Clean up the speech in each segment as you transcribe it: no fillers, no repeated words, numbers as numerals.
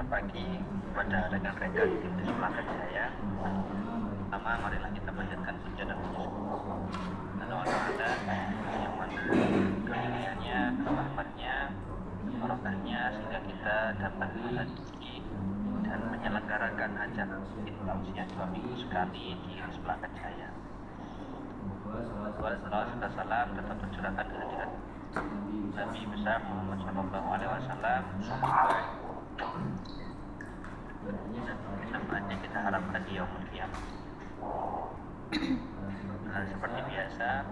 pagi kepada rekan-rekan di tim Semangat Jaya. Pertama, marilah kita panjatkan puja dan puji syukur kepada Allah Ta'ala yang mana kemuliaannya, rahmatnya, barokahnya sehingga kita dapat menghaji dan menyelenggarakan acara usia 2 minggu sekali di Semangat Jaya. Salam tetap tercurahkan kehadiran Nabi besar Muhammad Sallallahu Alaihi Wasallam. Syafaatnya kita harapkan di yaumul qiyamah. Seperti biasa,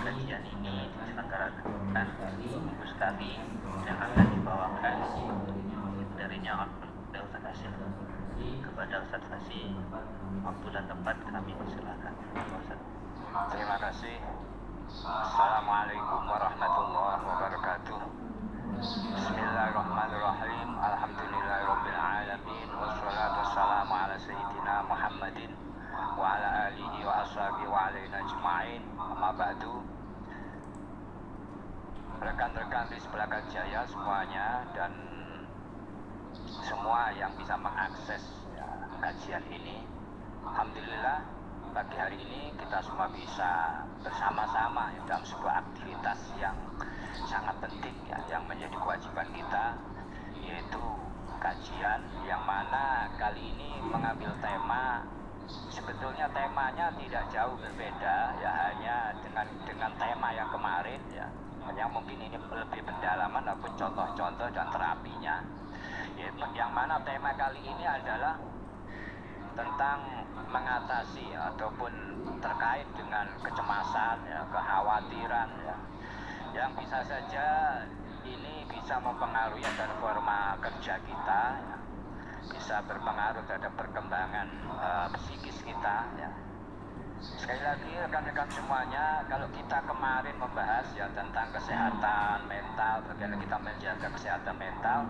kajian ini diselenggarakan minggu sekali yang akan dibawakan darinya oleh Ustaz Hasim kepada Ustaz Fasih. Waktu dan tempat kami persilakan. Terima kasih. Assalamualaikum warahmatullahi wabarakatuh. Bismillahirrahmanirrahim. Alhamdulillahirabbil alamin wassalatu wassalamu ala sayyidina Muhammadin wa ala alihi wa ashabihi wa alaina ajma'in. Amma ba'du. Rekan-rekan di Semangat Jaya semuanya dan semua yang bisa mengakses kajian ini, alhamdulillah pagi hari ini kita semua bisa bersama-sama dalam sebuah aktivitas yang sangat penting yang menjadi kewajiban kita, yaitu kajian yang mana kali ini mengambil tema, sebetulnya temanya tidak jauh berbeda hanya dengan tema yang kemarin yang mungkin ini lebih pendalaman ataupun contoh-contoh dan terapinya, yang mana tema kali ini adalah tentang mengatasi ataupun terkait dengan kecemasan, kekhawatiran yang bisa saja ini bisa mempengaruhi performa kerja kita, bisa berpengaruh terhadap perkembangan psikis kita. Sekali lagi rekan-rekan semuanya, kalau kita kemarin membahas tentang kesehatan mental, bagaimana kita menjaga kesehatan mental,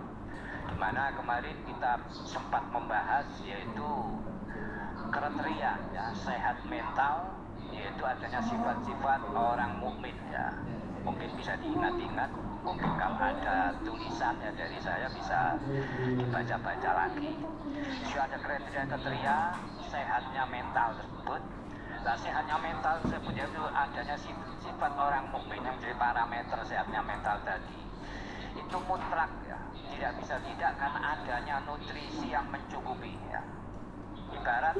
di mana kemarin kita sempat membahas yaitu kriteria sehat mental, yaitu adanya sifat-sifat orang mukmin mungkin bisa diingat-ingat, mungkin kalau ada tulisannya dari saya bisa dibaca-baca lagi. Ada kriteria sehatnya mental tersebut. Nah, sehatnya mental tersebut yaitu adanya sifat orang mukmin yang jadi parameter sehatnya mental tadi itu mutlak tidak bisa tidak karena adanya nutrisi yang mencukupi Ibarat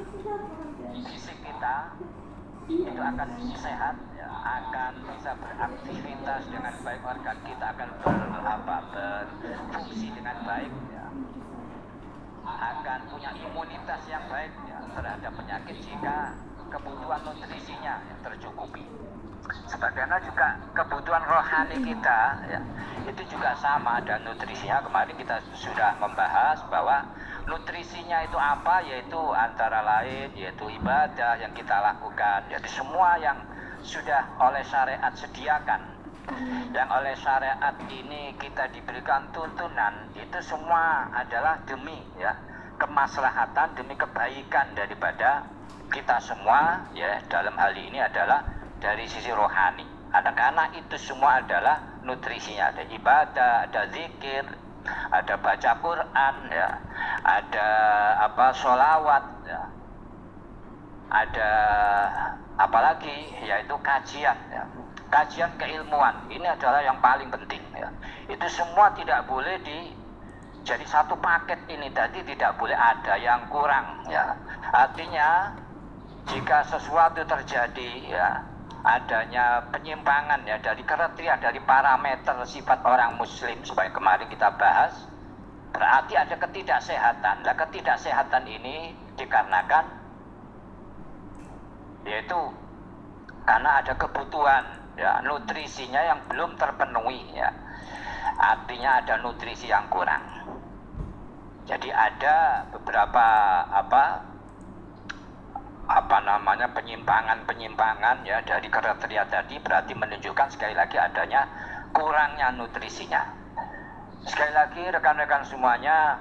fisik kita itu akan sehat, akan bisa beraktivitas dengan baik, organ kita akan berfungsi dengan baik, akan punya imunitas yang baik terhadap penyakit jika kebutuhan nutrisinya tercukupi. Sebagaimana juga kebutuhan rohani kita itu juga sama, dan nutrisinya kemarin kita sudah membahas bahwa nutrisinya itu apa, yaitu antara lain yaitu ibadah yang kita lakukan, jadi semua yang sudah oleh syariat sediakan, yang oleh syariat ini kita diberikan tuntunan, itu semua adalah demi kemaslahatan, demi kebaikan daripada kita semua dalam hal ini adalah dari sisi rohani. Karena itu semua adalah nutrisinya, ada ibadah, ada zikir, ada baca Quran, ada sholawat, ada apalagi yaitu kajian, kajian keilmuan. Ini adalah yang paling penting. Itu semua tidak boleh jadi satu paket ini tadi, tidak boleh ada yang kurang. Artinya jika sesuatu terjadi adanya penyimpangan dari kriteria, dari parameter sifat orang muslim seperti kemarin kita bahas, berarti ada ketidaksehatan. Nah, ketidaksehatan ini dikarenakan yaitu karena ada kebutuhan nutrisinya yang belum terpenuhi, artinya ada nutrisi yang kurang. Jadi ada beberapa penyimpangan dari kriteria tadi, berarti menunjukkan sekali lagi adanya kurangnya nutrisinya. Sekali lagi rekan-rekan semuanya,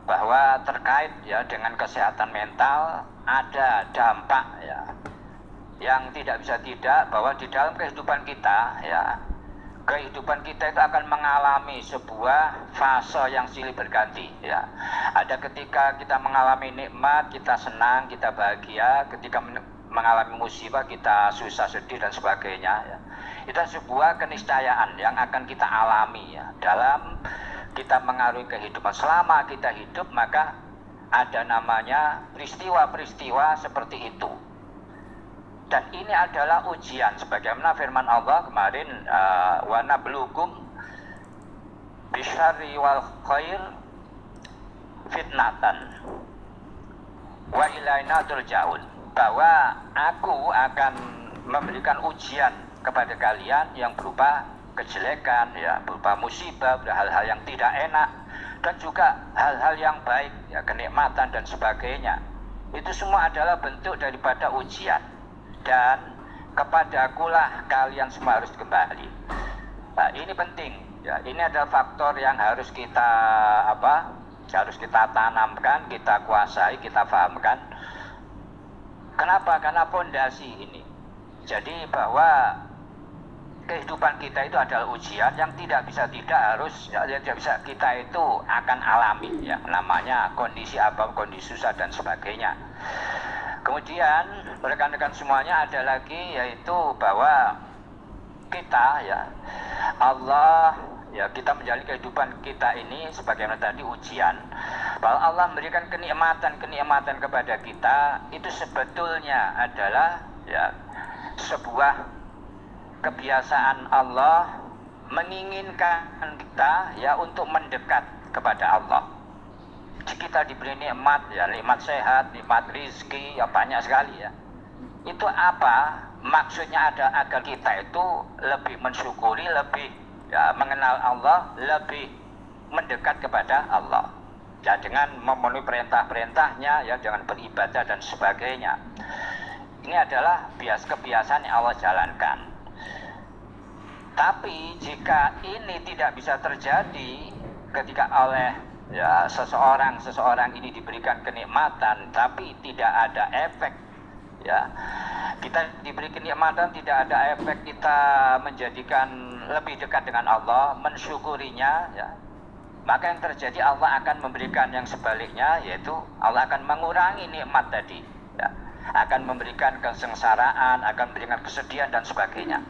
bahwa terkait dengan kesehatan mental ada dampak yang tidak bisa tidak, bahwa di dalam kehidupan kita kehidupan kita itu akan mengalami sebuah fase yang silih berganti ya. Ada ketika kita mengalami nikmat, kita senang, kita bahagia. Ketika mengalami musibah, kita susah, sedih dan sebagainya ya. Itu sebuah keniscayaan yang akan kita alami ya. Dalam kita mengalami kehidupan, selama kita hidup maka ada namanya peristiwa-peristiwa seperti itu. Dan ini adalah ujian sebagaimana firman Allah kemarin, wa nabluukum bisyarri wal khair fitnatan wa ilaina turja'un, bahwa aku akan memberikan ujian kepada kalian yang berupa kejelekan ya, berupa musibah, berupa hal-hal yang tidak enak, dan juga hal-hal yang baik ya, kenikmatan dan sebagainya. Itu semua adalah bentuk daripada ujian. Dan kepadakulah kalian semua harus kembali. Nah, ini penting ya. Ini adalah faktor yang harus kita harus kita tanamkan, kita kuasai, kita pahamkan. Kenapa? Karena fondasi ini. Jadi bahwa kehidupan kita itu adalah ujian yang tidak bisa kita itu akan alami ya. Namanya kondisi kondisi susah dan sebagainya. Kemudian rekan-rekan semuanya ada lagi, yaitu bahwa kita ya, Allah ya, kita menjalani kehidupan kita ini sebagaimana tadi ujian. Bahwa Allah memberikan kenikmatan kepada kita, itu sebetulnya adalah ya sebuah kebiasaan Allah menginginkan kita ya untuk mendekat kepada Allah. Jika kita diberi nikmat ya, nikmat sehat, nikmat rizki ya, banyak sekali ya. Itu apa? Maksudnya ada agar kita itu lebih mensyukuri, lebih ya, mengenal Allah, lebih mendekat kepada Allah ya, dengan memenuhi perintah-perintahnya ya, dengan beribadah dan sebagainya. Ini adalah kebiasaan yang Allah jalankan. Tapi jika ini tidak bisa terjadi ketika oleh ya seseorang ini diberikan kenikmatan tapi tidak ada efek ya, kita diberi kenikmatan tidak ada efek, kita menjadikan lebih dekat dengan Allah, mensyukurinya ya, maka yang terjadi Allah akan memberikan yang sebaliknya, yaitu Allah akan mengurangi nikmat tadi ya, akan memberikan kesengsaraan, akan memberikan kesedihan dan sebagainya.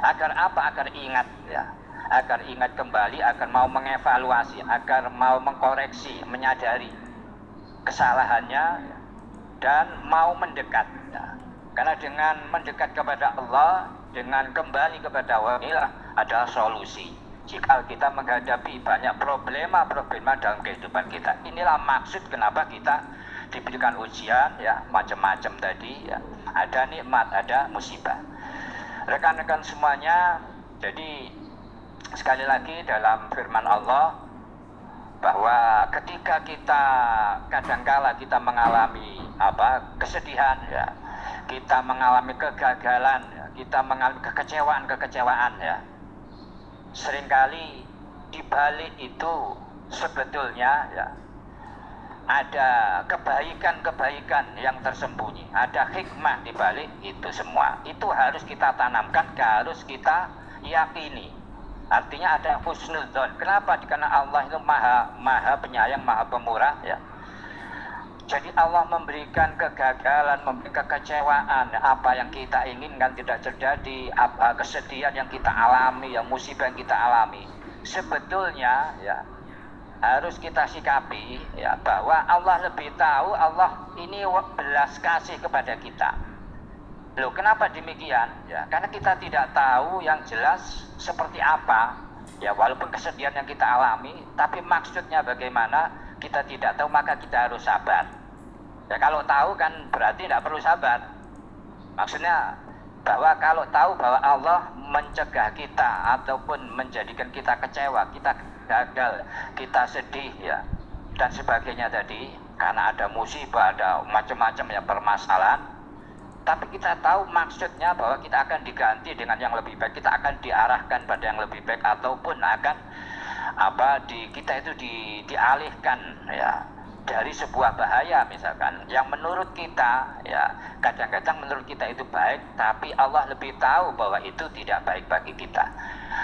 Agar apa? Agar ingat ya, agar ingat kembali, agar mau mengevaluasi, agar mau mengkoreksi, menyadari kesalahannya dan mau mendekat ya. Karena dengan mendekat kepada Allah, dengan kembali kepada Allah adalah solusi jika kita menghadapi banyak problema dalam kehidupan kita. Inilah maksud kenapa kita diberikan ujian ya, macam-macam tadi ya. Ada nikmat, ada musibah. Rekan-rekan semuanya, jadi sekali lagi dalam firman Allah bahwa ketika kita kadangkala kita mengalami kesedihan ya, kita mengalami kegagalan ya, kita mengalami kekecewaan ya, seringkali di balik itu sebetulnya ya ada kebaikan yang tersembunyi, ada hikmah di balik itu semua. Itu harus kita tanamkan, harus kita yakini. Artinya ada husnudzon. Kenapa? Karena Allah itu maha penyayang, maha pemurah ya. Jadi Allah memberikan kegagalan, memberikan kekecewaan, apa yang kita inginkan tidak terjadi, apa kesedihan yang kita alami, yang musibah yang kita alami, sebetulnya ya harus kita sikapi ya, bahwa Allah lebih tahu, Allah ini belas kasih kepada kita. Loh, kenapa demikian? Ya, karena kita tidak tahu yang jelas seperti apa ya, walaupun kesedihan yang kita alami, tapi maksudnya bagaimana kita tidak tahu, maka kita harus sabar. Ya, kalau tahu kan berarti tidak perlu sabar. Maksudnya bahwa kalau tahu bahwa Allah mencegah kita ataupun menjadikan kita kecewa, kita gagal, kita sedih ya, dan sebagainya tadi, karena ada musibah, ada macam-macam ya permasalahan, tapi kita tahu maksudnya bahwa kita akan diganti dengan yang lebih baik, kita akan diarahkan pada yang lebih baik, ataupun akan kita itu dialihkan ya dari sebuah bahaya misalkan yang menurut kita ya, kadang-kadang menurut kita itu baik, tapi Allah lebih tahu bahwa itu tidak baik bagi kita.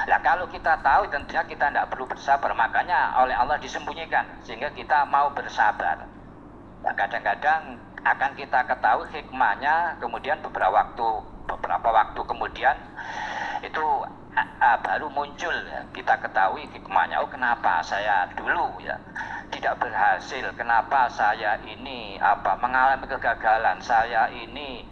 Nah kalau kita tahu tentunya kita tidak perlu bersabar, makanya oleh Allah disembunyikan sehingga kita mau bersabar. Nah, kadang-kadang akan kita ketahui hikmahnya, kemudian beberapa waktu kemudian itu baru muncul ya, kita ketahui hikmahnya. Oh kenapa saya dulu ya tidak berhasil, kenapa saya ini mengalami kegagalan, saya ini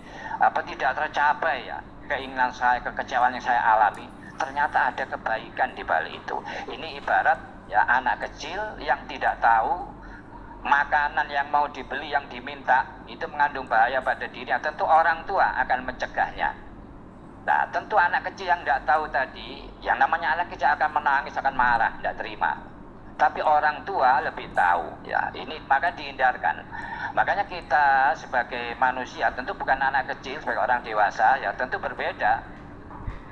tidak tercapai ya keinginan saya, kekecewaan yang saya alami. Ternyata ada kebaikan di balik itu. Ini ibarat ya anak kecil yang tidak tahu makanan yang mau dibeli, yang diminta itu mengandung bahaya pada dirinya. Tentu orang tua akan mencegahnya. Nah, tentu anak kecil yang tidak tahu tadi, yang namanya anak kecil akan menangis, akan marah, tidak terima. Tapi orang tua lebih tahu, ya ini maka dihindarkan. Makanya kita sebagai manusia, tentu bukan anak kecil, sebagai orang dewasa, ya tentu berbeda.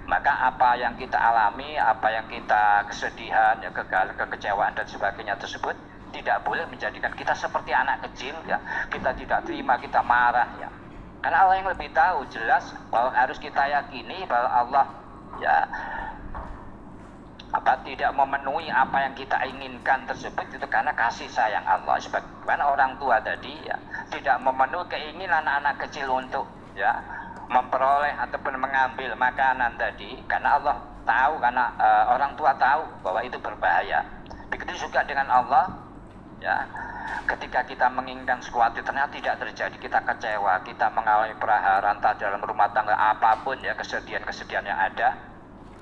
Maka apa yang kita alami, apa yang kita kesedihan, ya kekecewaan dan sebagainya tersebut tidak boleh menjadikan kita seperti anak kecil, ya kita tidak terima, kita marah, ya. Karena Allah yang lebih tahu, jelas bahwa harus kita yakini bahwa Allah ya tidak memenuhi apa yang kita inginkan tersebut itu karena kasih sayang Allah. Sebagaimana orang tua tadi ya tidak memenuhi keinginan anak kecil untuk ya memperoleh ataupun mengambil makanan tadi karena Allah tahu, karena orang tua tahu bahwa itu berbahaya. Begitu juga dengan Allah ya, ketika kita menginginkan sesuatu ternyata tidak terjadi, kita kecewa, kita mengalami prahara entah dalam rumah tangga apapun ya, kesedihan-kesedihan yang ada.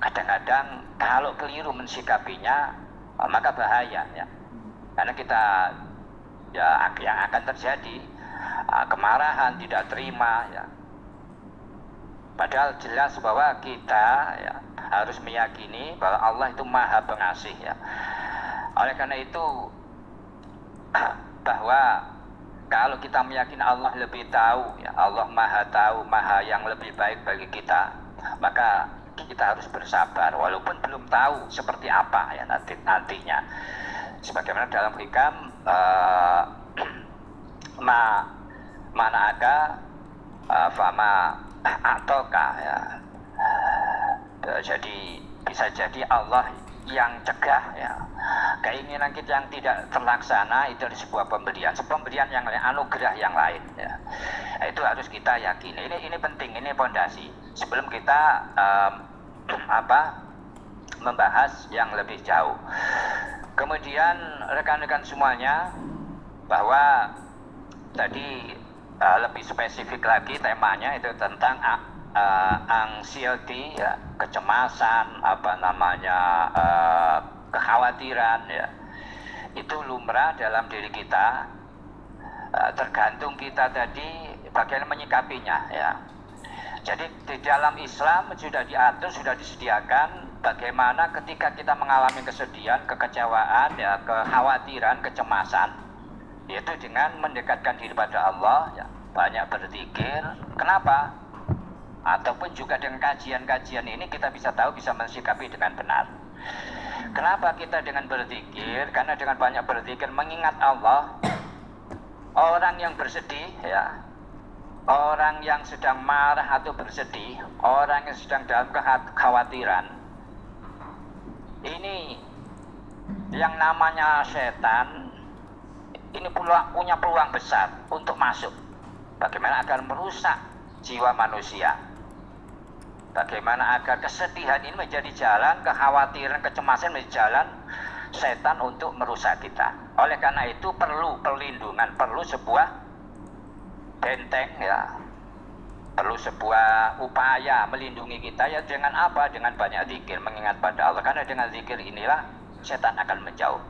Kadang-kadang kalau keliru mensikapinya maka bahaya ya, karena kita ya yang akan terjadi kemarahan, tidak terima ya. Padahal jelas bahwa kita ya harus meyakini bahwa Allah itu Maha Pengasih ya. Oleh karena itu bahwa kalau kita meyakini Allah lebih tahu ya, Allah Maha tahu, Maha yang lebih baik bagi kita, maka kita harus bersabar walaupun belum tahu seperti apa ya nantinya. Sebagaimana dalam hikam mana ada fama ataukah ya. Jadi bisa jadi Allah yang cegah ya keinginan kita yang tidak terlaksana itu di sebuah pemberian yang lain, anugerah yang lain ya. Itu harus kita yakini. Ini penting, ini pondasi sebelum kita membahas yang lebih jauh. Kemudian rekan-rekan semuanya, bahwa tadi lebih spesifik lagi temanya itu tentang anxiety ya, kecemasan, kekhawatiran ya. Itu lumrah dalam diri kita, tergantung kita tadi bagaimana menyikapinya ya. Jadi di dalam Islam sudah diatur, sudah disediakan bagaimana ketika kita mengalami kesedihan, kekecewaan ya, kekhawatiran, kecemasan, yaitu dengan mendekatkan diri pada Allah ya, banyak berzikir. Kenapa? Ataupun juga dengan kajian-kajian ini kita bisa tahu, bisa mensikapi dengan benar. Kenapa kita dengan berzikir? Karena dengan banyak berzikir mengingat Allah, orang yang bersedih ya, orang yang sedang marah atau bersedih, orang yang sedang dalam kekhawatiran, ini yang namanya setan ini punya peluang besar untuk masuk. Bagaimana agar merusak jiwa manusia, bagaimana agar kesedihan ini menjadi jalan, kekhawatiran, kecemasan menjadi jalan setan untuk merusak kita. Oleh karena itu perlu perlindungan, perlu sebuah benteng ya, perlu sebuah upaya melindungi kita ya. Dengan apa? Dengan banyak zikir, mengingat pada Allah. Karena dengan zikir inilah setan akan menjauh.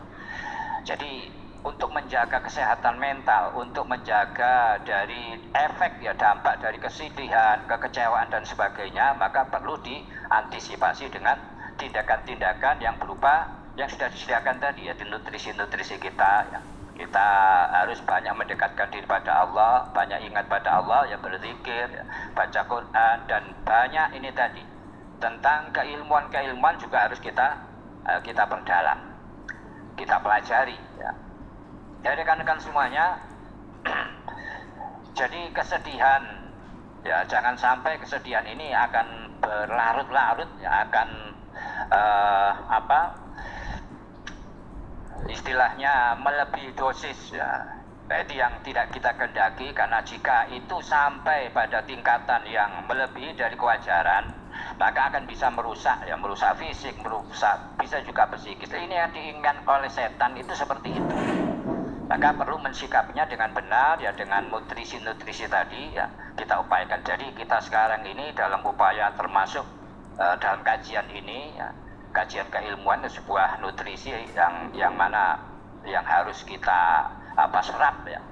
Jadi untuk menjaga kesehatan mental, untuk menjaga dari efek ya, dampak dari kesedihan, kekecewaan dan sebagainya, maka perlu diantisipasi dengan tindakan-tindakan yang berupa yang sudah disediakan tadi ya, di nutrisi-nutrisi kita ya. Kita harus banyak mendekatkan diri pada Allah, banyak ingat pada Allah, ya berzikir, ya, baca Quran, dan banyak ini tadi tentang keilmuan juga harus kita perdalam, kita pelajari ya. Jadi rekan-rekan semuanya, jadi kesedihan ya, jangan sampai kesedihan ini akan berlarut-larut ya, akan apa istilahnya melebihi dosis ya. Itu yang tidak kita kehendaki, karena jika itu sampai pada tingkatan yang melebihi dari kewajaran, maka akan bisa merusak ya, merusak fisik, merusak bisa juga psikis. Ini yang diinginkan oleh setan itu seperti itu. Maka perlu mensikapinya dengan benar ya, dengan nutrisi-nutrisi tadi ya kita upayakan. Jadi kita sekarang ini dalam upaya, termasuk dalam kajian ini ya, kajian keilmuan itu sebuah nutrisi yang mana yang harus kita serap ya.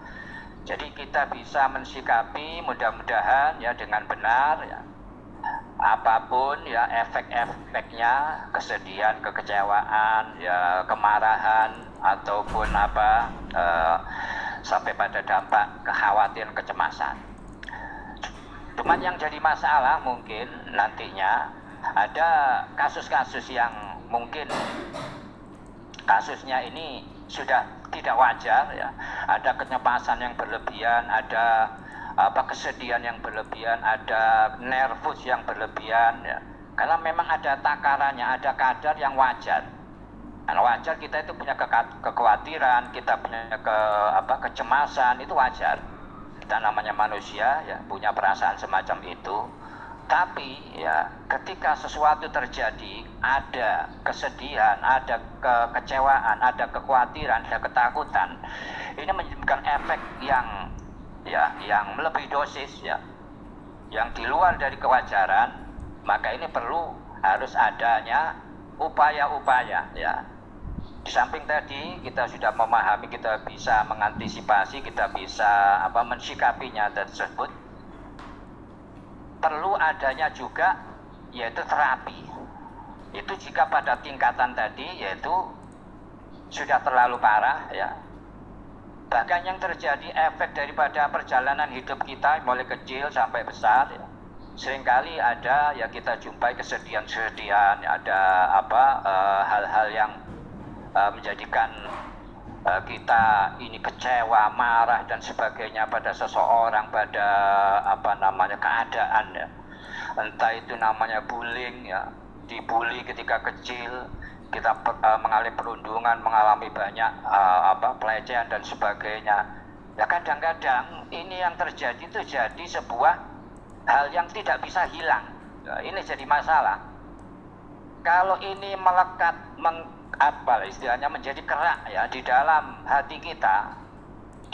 Jadi kita bisa mensikapi mudah-mudahan ya dengan benar ya, apapun ya efek-efeknya, kesedihan, kekecewaan ya, kemarahan ataupun sampai pada dampak kekhawatiran, kecemasan. Cuman yang jadi masalah mungkin nantinya ada kasus-kasus yang mungkin kasusnya ini sudah tidak wajar ya, ada kecemasan yang berlebihan, ada kesedihan yang berlebihan, ada nervus yang berlebihan ya. Karena memang ada takarannya, ada kadar yang wajar. Dan wajar kita itu punya kekhawatiran, kita punya kecemasan, itu wajar. Kita namanya manusia ya, punya perasaan semacam itu. Tapi ya ketika sesuatu terjadi, ada kesedihan, ada kekecewaan, ada kekhawatiran, ada ketakutan, ini menimbulkan efek yang melebihi dosis ya, yang di luar dari kewajaran. Maka ini harus adanya upaya-upaya ya. Di samping tadi kita sudah memahami, kita bisa mengantisipasi, kita bisa mensikapinya tersebut, perlu adanya juga yaitu terapi. Itu jika pada tingkatan tadi yaitu sudah terlalu parah ya. Bahkan yang terjadi efek daripada perjalanan hidup kita mulai kecil sampai besar ya. Seringkali ada ya kita jumpai kesedihan-kesedihan, ada hal-hal yang menjadikan kita ini kecewa, marah dan sebagainya pada seseorang, pada keadaan ya. Entah itu namanya bullying ya, dibully ketika kecil, kita mengalami perundungan, mengalami banyak pelecehan dan sebagainya. Ya kadang-kadang ini yang terjadi itu jadi sebuah hal yang tidak bisa hilang. Ya, ini jadi masalah. Kalau ini melekat istilahnya menjadi kerak ya di dalam hati kita,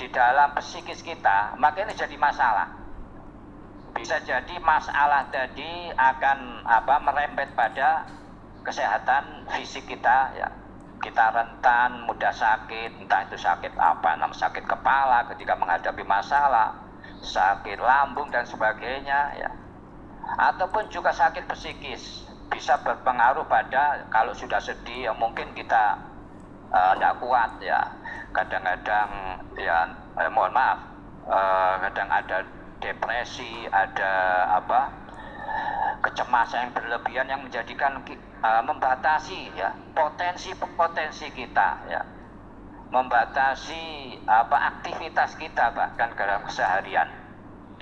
di dalam psikis kita, maka ini jadi masalah. Bisa jadi masalah tadi akan merembet pada kesehatan fisik kita ya. Kita rentan mudah sakit, entah itu sakit sakit kepala ketika menghadapi masalah, sakit lambung dan sebagainya ya. Ataupun juga sakit psikis, bisa berpengaruh pada kalau sudah sedih ya mungkin kita tidak kuat ya. Kadang-kadang ya mohon maaf, kadang ada depresi, ada kecemasan yang berlebihan yang menjadikan membatasi ya potensi kita ya, membatasi aktivitas kita bahkan dalam keseharian.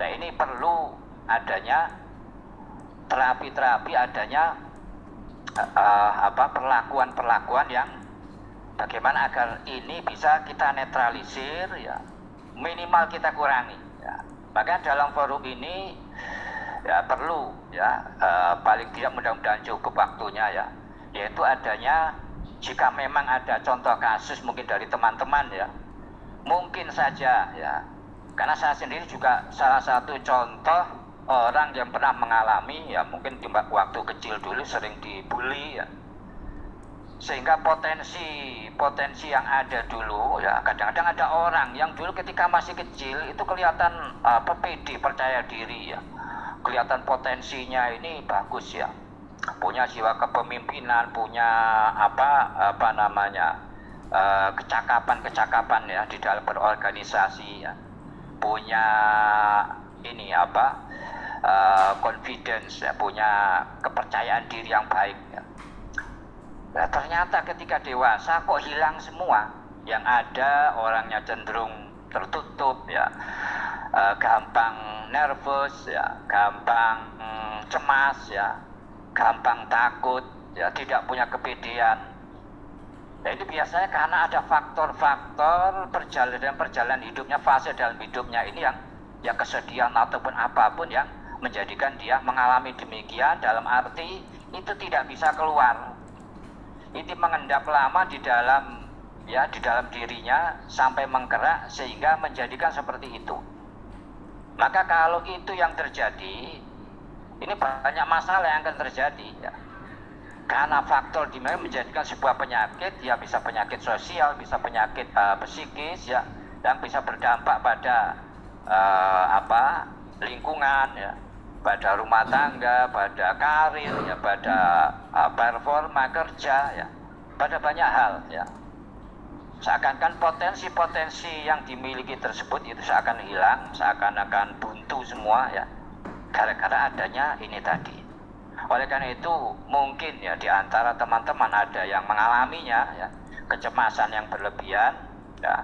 Nah ini perlu adanya terapi-terapi, adanya perlakuan-perlakuan yang bagaimana agar ini bisa kita netralisir ya, minimal kita kurangi ya. Maka dalam forum ini ya perlu ya paling tidak mudah-mudahan cukup waktunya ya, yaitu adanya jika memang ada contoh kasus mungkin dari teman-teman ya, mungkin saja ya, karena saya sendiri juga salah satu contoh orang yang pernah mengalami ya, mungkin di waktu kecil dulu sering dibully ya, sehingga potensi yang ada dulu ya, kadang-kadang ada orang yang dulu ketika masih kecil itu kelihatan pede, percaya diri ya, kelihatan potensinya ini bagus ya, punya jiwa kepemimpinan, punya kecakapan ya di dalam berorganisasi ya, punya ini confidence ya, punya kepercayaan diri yang baik ya. Nah, ternyata ketika dewasa kok hilang semua. Yang ada orangnya cenderung tertutup ya, gampang nervous ya, gampang cemas ya, gampang takut ya tidak punya kepedean. Nah, itu biasanya karena ada faktor-faktor perjalanan hidupnya, fase dalam hidupnya ini yang ya kesedihan ataupun apapun yang menjadikan dia mengalami demikian, dalam arti itu tidak bisa keluar. Itu mengendap lama di dalam dirinya sampai menggerak sehingga menjadikan seperti itu. Maka kalau itu yang terjadi, ini banyak masalah yang akan terjadi ya. Karena faktor di mana menjadikan sebuah penyakit, ya bisa penyakit sosial, bisa penyakit psikis ya, yang bisa berdampak pada lingkungan ya, pada rumah tangga, pada karir ya, pada performa kerja ya, pada banyak hal ya. Seakan-akan potensi-potensi yang dimiliki tersebut itu seakan hilang, seakan-akan buntu semua ya, gara-gara adanya ini tadi. Oleh karena itu mungkin ya di antara teman-teman ada yang mengalaminya ya, kecemasan yang berlebihan ya,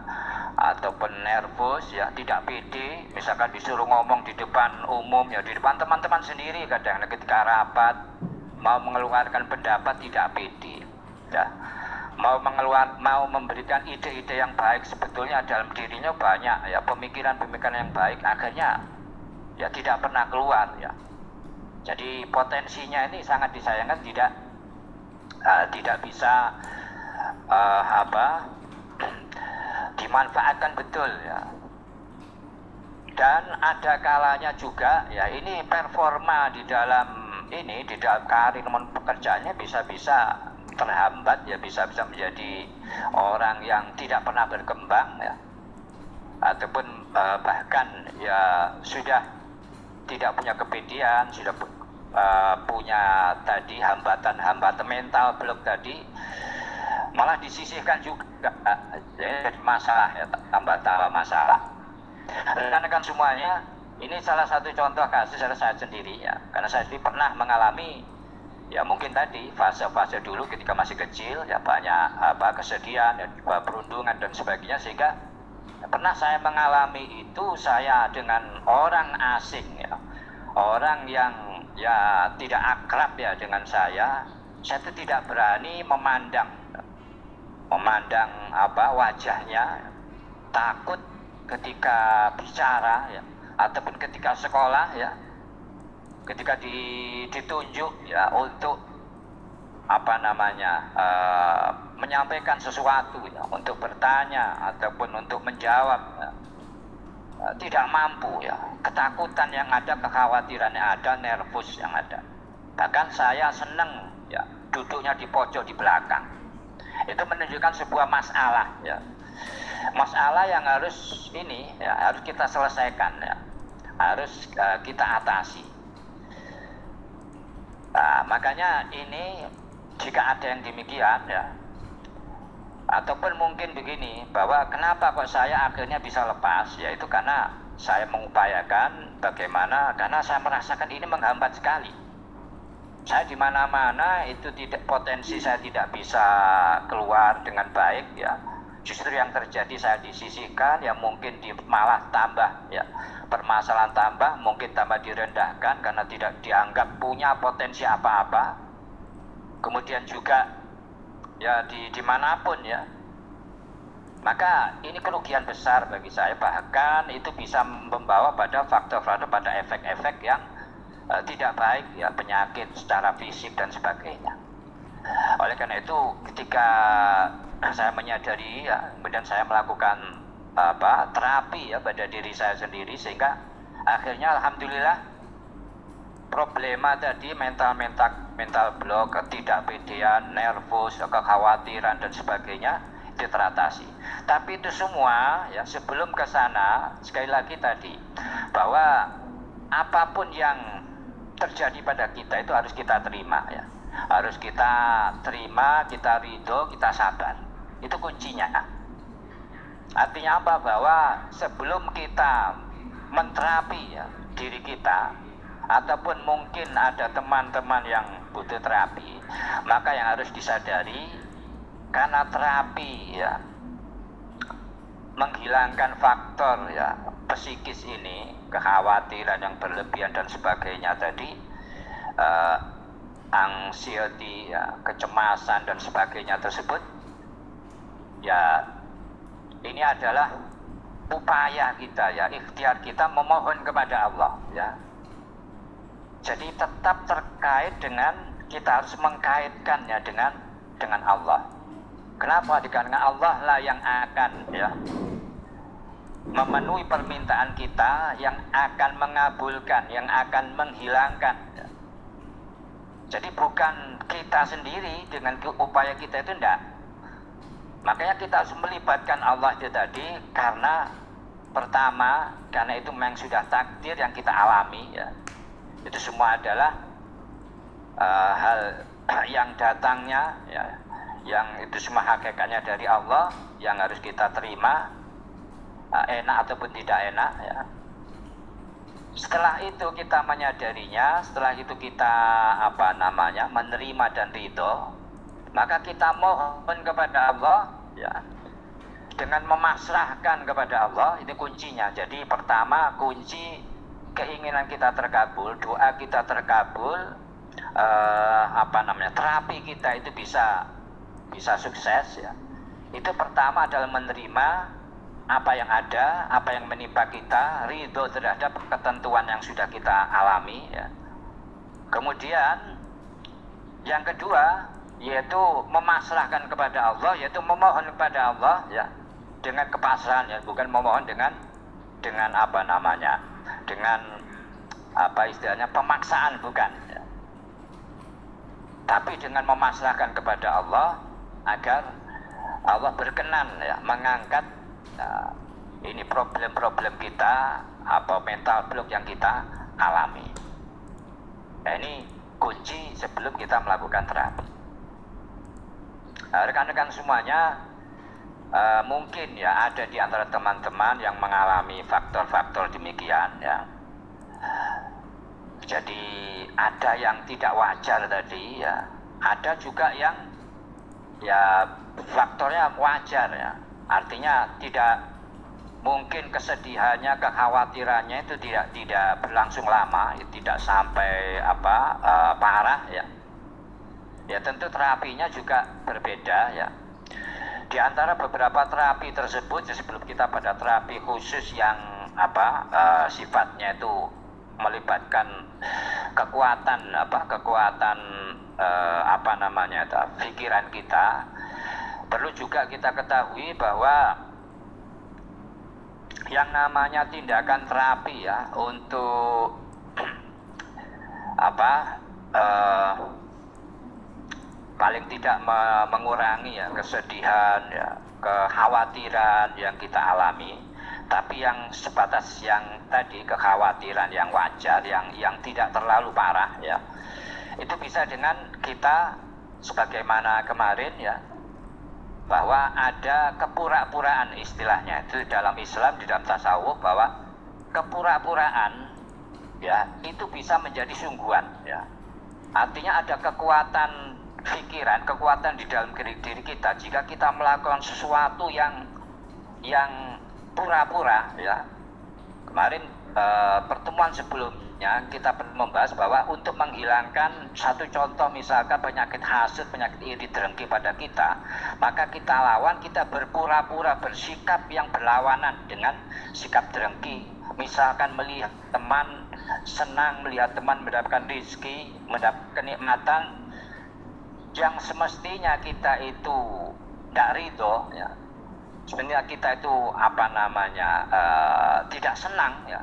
ataupun nervous ya, tidak pede, misalkan disuruh ngomong di depan umum ya, di depan teman-teman sendiri, kadang ketika rapat mau mengeluarkan pendapat tidak pede ya, mau memberikan ide-ide yang baik, sebetulnya dalam dirinya banyak ya pemikiran-pemikiran yang baik, akhirnya ya tidak pernah keluar ya. Jadi potensinya ini sangat disayangkan, tidak bisa dimanfaatkan betul ya. Dan ada kalanya juga ya, ini performa di dalam karir pekerjaannya bisa-bisa terhambat ya, bisa-bisa menjadi orang yang tidak pernah berkembang ya, ataupun bahkan ya sudah tidak punya kepedean, sudah punya tadi hambatan mental blok tadi, malah disisihkan juga jadi masalah ya, tambah masalah. Rekan-rekan semuanya, ini salah satu contoh kasus dari saya sendiri ya, karena saya sendiri pernah mengalami ya, mungkin tadi fase-fase dulu ketika masih kecil ya, banyak kesedihan ya, perundungan dan sebagainya, sehingga pernah saya mengalami itu, saya dengan orang asing ya, orang yang ya tidak akrab ya dengan saya itu tidak berani memandang wajahnya, takut ketika bicara ya, ataupun ketika sekolah ya, ketika ditunjuk ya untuk menyampaikan sesuatu ya, untuk bertanya ataupun untuk menjawab ya, tidak mampu ya, ketakutan yang ada, kekhawatiran yang ada, nervous yang ada. Bahkan saya senang ya duduknya di pojok di belakang. Itu menunjukkan sebuah masalah ya, masalah yang harus harus kita selesaikan ya, harus kita atasi. Nah, makanya ini jika ada yang demikian ya, ataupun mungkin begini, bahwa kenapa kok saya akhirnya bisa lepas, yaitu karena saya mengupayakan bagaimana, karena saya merasakan ini menghambat sekali. Saya di mana-mana itu potensi saya tidak bisa keluar dengan baik ya. Justru yang terjadi saya disisihkan ya, mungkin malah tambah ya, permasalahan tambah, mungkin tambah direndahkan karena tidak dianggap punya potensi apa-apa. Kemudian juga ya dimanapun ya, maka ini kerugian besar bagi saya, bahkan itu bisa membawa pada faktor-faktor, pada efek-efek yang tidak baik ya, penyakit secara fisik dan sebagainya. Oleh karena itu ketika saya menyadari ya, kemudian saya melakukan terapi ya pada diri saya sendiri, sehingga akhirnya alhamdulillah problema tadi, mental block, ketidakpedean, nervous, kekhawatiran dan sebagainya itu teratasi. Tapi itu semua ya, sebelum ke sana sekali lagi tadi, bahwa apapun yang terjadi pada kita itu harus kita terima ya, harus kita terima, kita ridho, kita sabar. Itu kuncinya. Artinya apa? Bahwa sebelum kita menterapi ya diri kita, ataupun mungkin ada teman-teman yang butuh terapi, maka yang harus disadari, karena terapi ya menghilangkan faktor ya psikis ini, kekhawatiran yang berlebihan dan sebagainya tadi, anxiety, ya, kecemasan dan sebagainya tersebut, ya ini adalah upaya kita, ya, ikhtiar kita memohon kepada Allah, ya. Jadi tetap terkait dengan, kita harus mengkaitkannya dengan Allah. Kenapa? Dikarenakan Allah lah yang akan, ya, memenuhi permintaan kita, yang akan mengabulkan, yang akan menghilangkan, ya. Jadi bukan kita sendiri dengan upaya kita itu, enggak. Makanya kita harus melibatkan Allah itu tadi, karena pertama, karena itu memang sudah takdir yang kita alami, ya. Itu semua adalah hal yang datangnya, ya, yang itu semua hakikatnya dari Allah, yang harus kita terima, enak ataupun tidak enak, ya. Setelah itu kita menyadarinya, setelah itu kita menerima dan ridho, maka kita mohon kepada Allah, ya, dengan memasrahkan kepada Allah. Itu kuncinya. Jadi pertama, kunci keinginan kita terkabul, doa kita terkabul, terapi kita itu bisa sukses, ya. Itu pertama adalah menerima apa yang ada, apa yang menimpa kita, ridho terhadap ketentuan yang sudah kita alami, ya. Kemudian yang kedua yaitu memasrahkan kepada Allah, yaitu memohon kepada Allah, ya, dengan kepasrahan, ya, bukan memohon dengan istilahnya pemaksaan, bukan, ya. Tapi dengan memasrahkan kepada Allah agar Allah berkenan, ya, mengangkat ini problem-problem kita, mental block yang kita alami. Nah, ini kunci sebelum kita melakukan terapi. Rekan-rekan semuanya, mungkin, ya, ada di antara teman-teman yang mengalami faktor-faktor demikian, ya. Jadi ada yang tidak wajar tadi, ya. Ada juga yang, ya, faktornya wajar, ya. Artinya tidak mungkin kesedihannya, kekhawatirannya itu tidak berlangsung lama, tidak sampai parah, ya. Ya, tentu terapinya juga berbeda, ya. Di antara beberapa terapi tersebut, sebelum kita pada terapi khusus yang sifatnya itu melibatkan kekuatan pikiran kita, perlu juga kita ketahui bahwa yang namanya tindakan terapi, ya, untuk paling tidak mengurangi, ya, kesedihan, ya, kekhawatiran yang kita alami, tapi yang sebatas yang tadi, kekhawatiran yang wajar, yang tidak terlalu parah, ya, itu bisa dengan kita sebagaimana kemarin, ya, bahwa ada kepura-puraan, istilahnya itu dalam Islam, di dalam tasawuf, bahwa kepura-puraan, ya, itu bisa menjadi sungguhan, ya. Artinya ada kekuatan pikiran, kekuatan di dalam diri kita jika kita melakukan sesuatu yang pura-pura, ya. Kemarin pertemuan sebelumnya kita membahas bahwa untuk menghilangkan satu contoh, misalkan penyakit hasut, penyakit iri, dengki pada kita, maka kita lawan, kita berpura-pura bersikap yang berlawanan dengan sikap dengki. Misalkan melihat teman senang, melihat teman mendapatkan rezeki, mendapatkan kenikmatan yang semestinya kita itu tidak ridho, ya. Sebenarnya kita itu tidak senang, ya.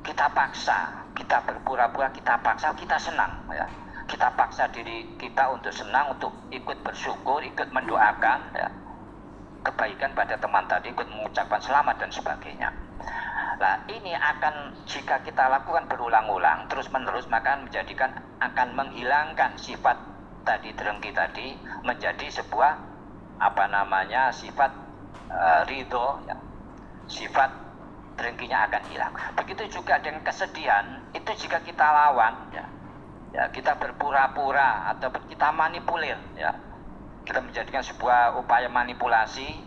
Kita paksa, kita berpura-pura, kita paksa, kita senang, ya. Kita paksa diri kita untuk senang, untuk ikut bersyukur, ikut mendoakan, ya, kebaikan pada teman tadi, ikut mengucapkan selamat dan sebagainya. Nah, ini akan, jika kita lakukan berulang-ulang, terus-menerus, maka akan menghilangkan sifat tadi, dengki tadi, menjadi sebuah sifat ridho, ya. Sifat dengkinya akan hilang. Begitu juga dengan kesedihan, itu jika kita lawan, ya, kita berpura-pura atau kita manipulir, ya, kita menjadikan sebuah upaya manipulasi,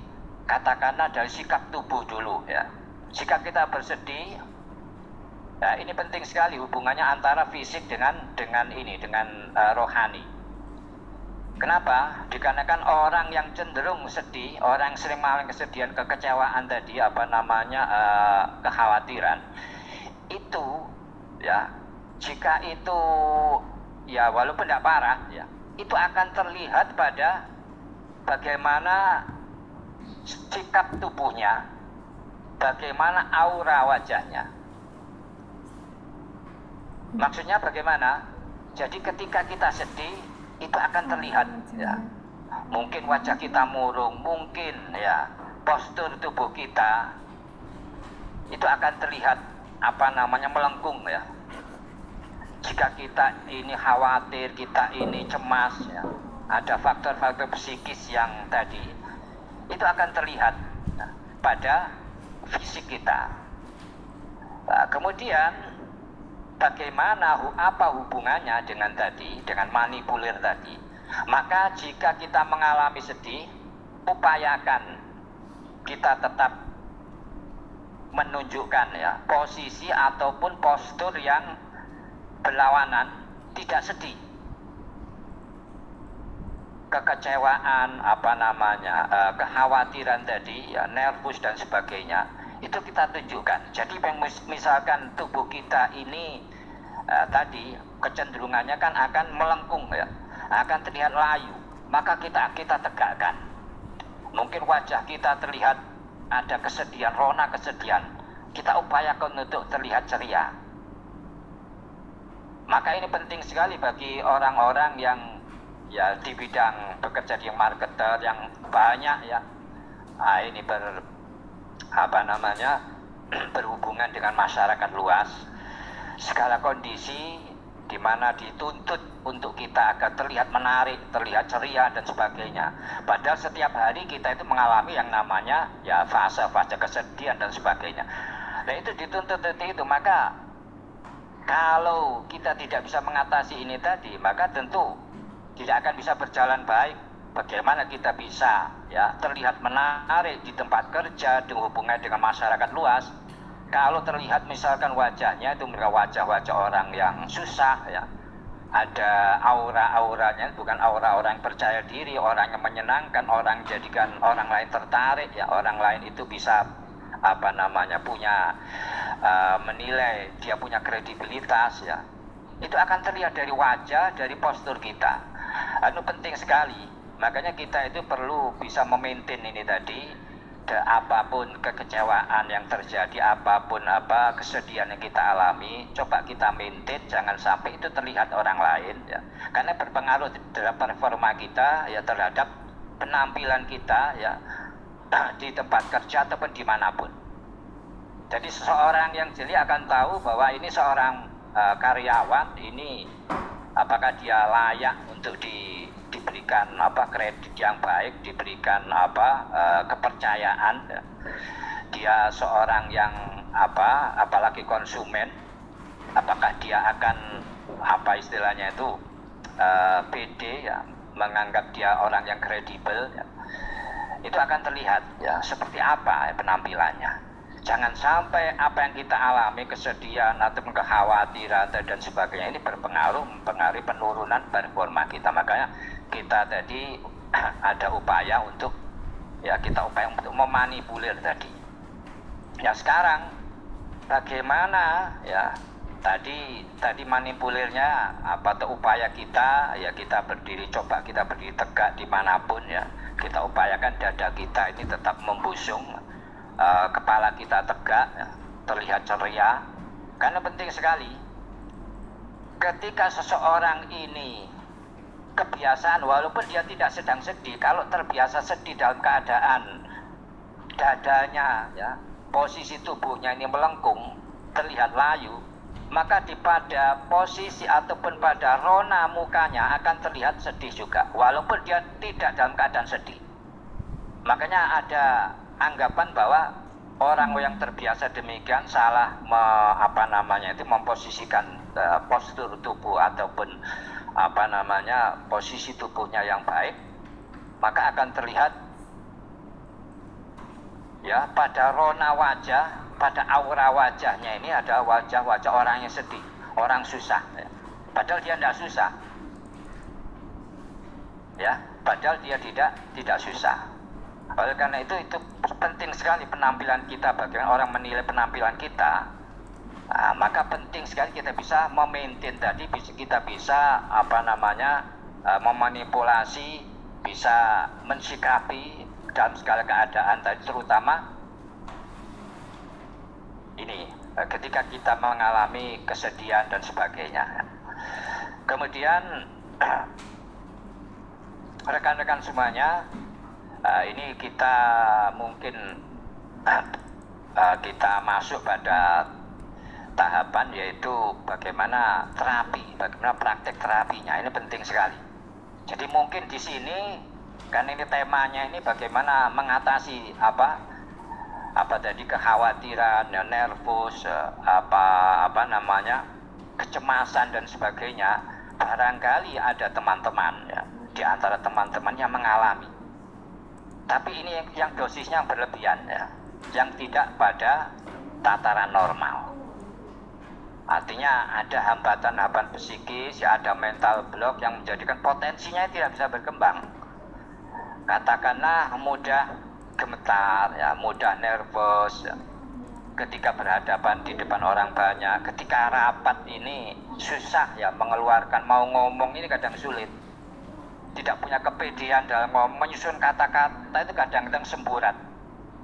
katakanlah dari sikap tubuh dulu, ya. Jika kita bersedih, Nah, ini penting sekali hubungannya antara fisik dengan rohani. Kenapa? Dikarenakan orang yang cenderung sedih, orang yang sering mengalami kesedihan, kekecewaan tadi, kekhawatiran, itu ya, jika itu ya walaupun tidak parah ya, itu akan terlihat pada bagaimana sikap tubuhnya, bagaimana aura wajahnya. Maksudnya bagaimana? Jadi ketika kita sedih itu akan terlihat ya. Mungkin wajah kita murung, mungkin ya postur tubuh kita itu akan terlihat melengkung ya. Jika kita ini khawatir, kita ini cemas ya, ada faktor-faktor psikis yang tadi itu akan terlihat ya, pada fisik kita. Nah, kemudian bagaimana, apa hubungannya dengan manipulir tadi? Maka jika kita mengalami sedih, upayakan kita tetap menunjukkan ya posisi ataupun postur yang berlawanan, tidak sedih. Kekecewaan, kekhawatiran tadi, ya, nervous dan sebagainya, itu kita tunjukkan. Jadi misalkan tubuh kita ini tadi kecenderungannya kan akan melengkung ya, akan terlihat layu, maka kita tegakkan. Mungkin wajah kita terlihat ada kesedihan, rona kesedihan, kita upayakan untuk terlihat ceria. Maka ini penting sekali bagi orang-orang yang ya di bidang bekerja di marketer yang banyak ya, berhubungan dengan masyarakat luas, segala kondisi di mana dituntut untuk kita agar terlihat menarik, terlihat ceria dan sebagainya. Padahal setiap hari kita itu mengalami yang namanya ya fase-fase kesedihan dan sebagainya. Nah itu dituntut seperti itu. Maka kalau kita tidak bisa mengatasi ini tadi, maka tentu tidak akan bisa berjalan baik. Bagaimana kita bisa ya terlihat menarik di tempat kerja, dihubungkan dengan masyarakat luas, kalau terlihat misalkan wajahnya itu wajah-wajah orang yang susah ya, ada aura-auranya bukan aura orang yang percaya diri, orang yang menyenangkan, orang jadikan orang lain tertarik ya, orang lain itu bisa punya menilai dia punya kredibilitas ya, itu akan terlihat dari wajah, dari postur kita. Itu penting sekali. Makanya kita itu perlu bisa memaintain ini tadi, apapun kekecewaan yang terjadi, apapun kesedihan yang kita alami, coba kita maintain, jangan sampai itu terlihat orang lain ya, karena berpengaruh dalam performa kita ya, terhadap penampilan kita ya di tempat kerja ataupun dimanapun. Jadi seseorang yang jeli akan tahu bahwa ini seorang karyawan ini apakah dia layak untuk diberikan kredit yang baik, diberikan kepercayaan. Dia seorang yang apalagi konsumen, apakah dia akan istilahnya itu pede ya, menganggap dia orang yang kredibel ya. Itu akan terlihat ya seperti apa ya, penampilannya. Jangan sampai apa yang kita alami, kesedihan atau kekhawatiran dan sebagainya, ini mempengaruhi penurunan performa kita. Makanya kita tadi ada upaya untuk memanipulir tadi. Ya sekarang bagaimana ya tadi manipulirnya upaya kita ya, kita berdiri tegak dimanapun ya, kita upayakan dada kita ini tetap membusung, kepala kita tegak ya, terlihat ceria. Karena penting sekali ketika seseorang ini kebiasaan, walaupun dia tidak sedang sedih, kalau terbiasa sedih dalam keadaan dadanya ya, posisi tubuhnya ini melengkung, terlihat layu, maka pada posisi ataupun pada rona mukanya akan terlihat sedih juga, walaupun dia tidak dalam keadaan sedih. Makanya ada anggapan bahwa orang yang terbiasa demikian salah memposisikan postur tubuh ataupun posisi tubuhnya yang baik, maka akan terlihat ya, pada rona wajah, pada aura wajahnya ini ada wajah-wajah orang yang sedih, orang susah, ya. Padahal dia tidak susah, ya, padahal dia tidak susah. Oleh karena itu penting sekali penampilan kita, bagaimana orang menilai penampilan kita. Nah, maka penting sekali kita bisa memaintain tadi, kita bisa memanipulasi, bisa mensikapi dalam segala keadaan tadi, terutama ini ketika kita mengalami kesedihan dan sebagainya. Kemudian rekan-rekan semuanya, ini kita mungkin kita masuk pada tahapan yaitu bagaimana terapi, bagaimana praktek terapinya. Ini penting sekali. Jadi mungkin di sini kan ini temanya ini bagaimana mengatasi apa tadi kekhawatiran, nervous, kecemasan dan sebagainya. Barangkali ada teman-teman, ya, di antara teman-teman yang mengalami. Tapi ini yang dosisnya yang berlebihan, ya, yang tidak pada tataran normal. Artinya ada hambatan-hambatan psikis, ya, ada mental block yang menjadikan potensinya tidak bisa berkembang. Katakanlah mudah gemetar, ya, mudah nervous, ya, ketika berhadapan di depan orang banyak, ketika rapat ini susah, ya, mengeluarkan, mau ngomong ini kadang sulit, tidak punya kepedean dalam ngomong, menyusun kata-kata itu kadang-kadang semburat,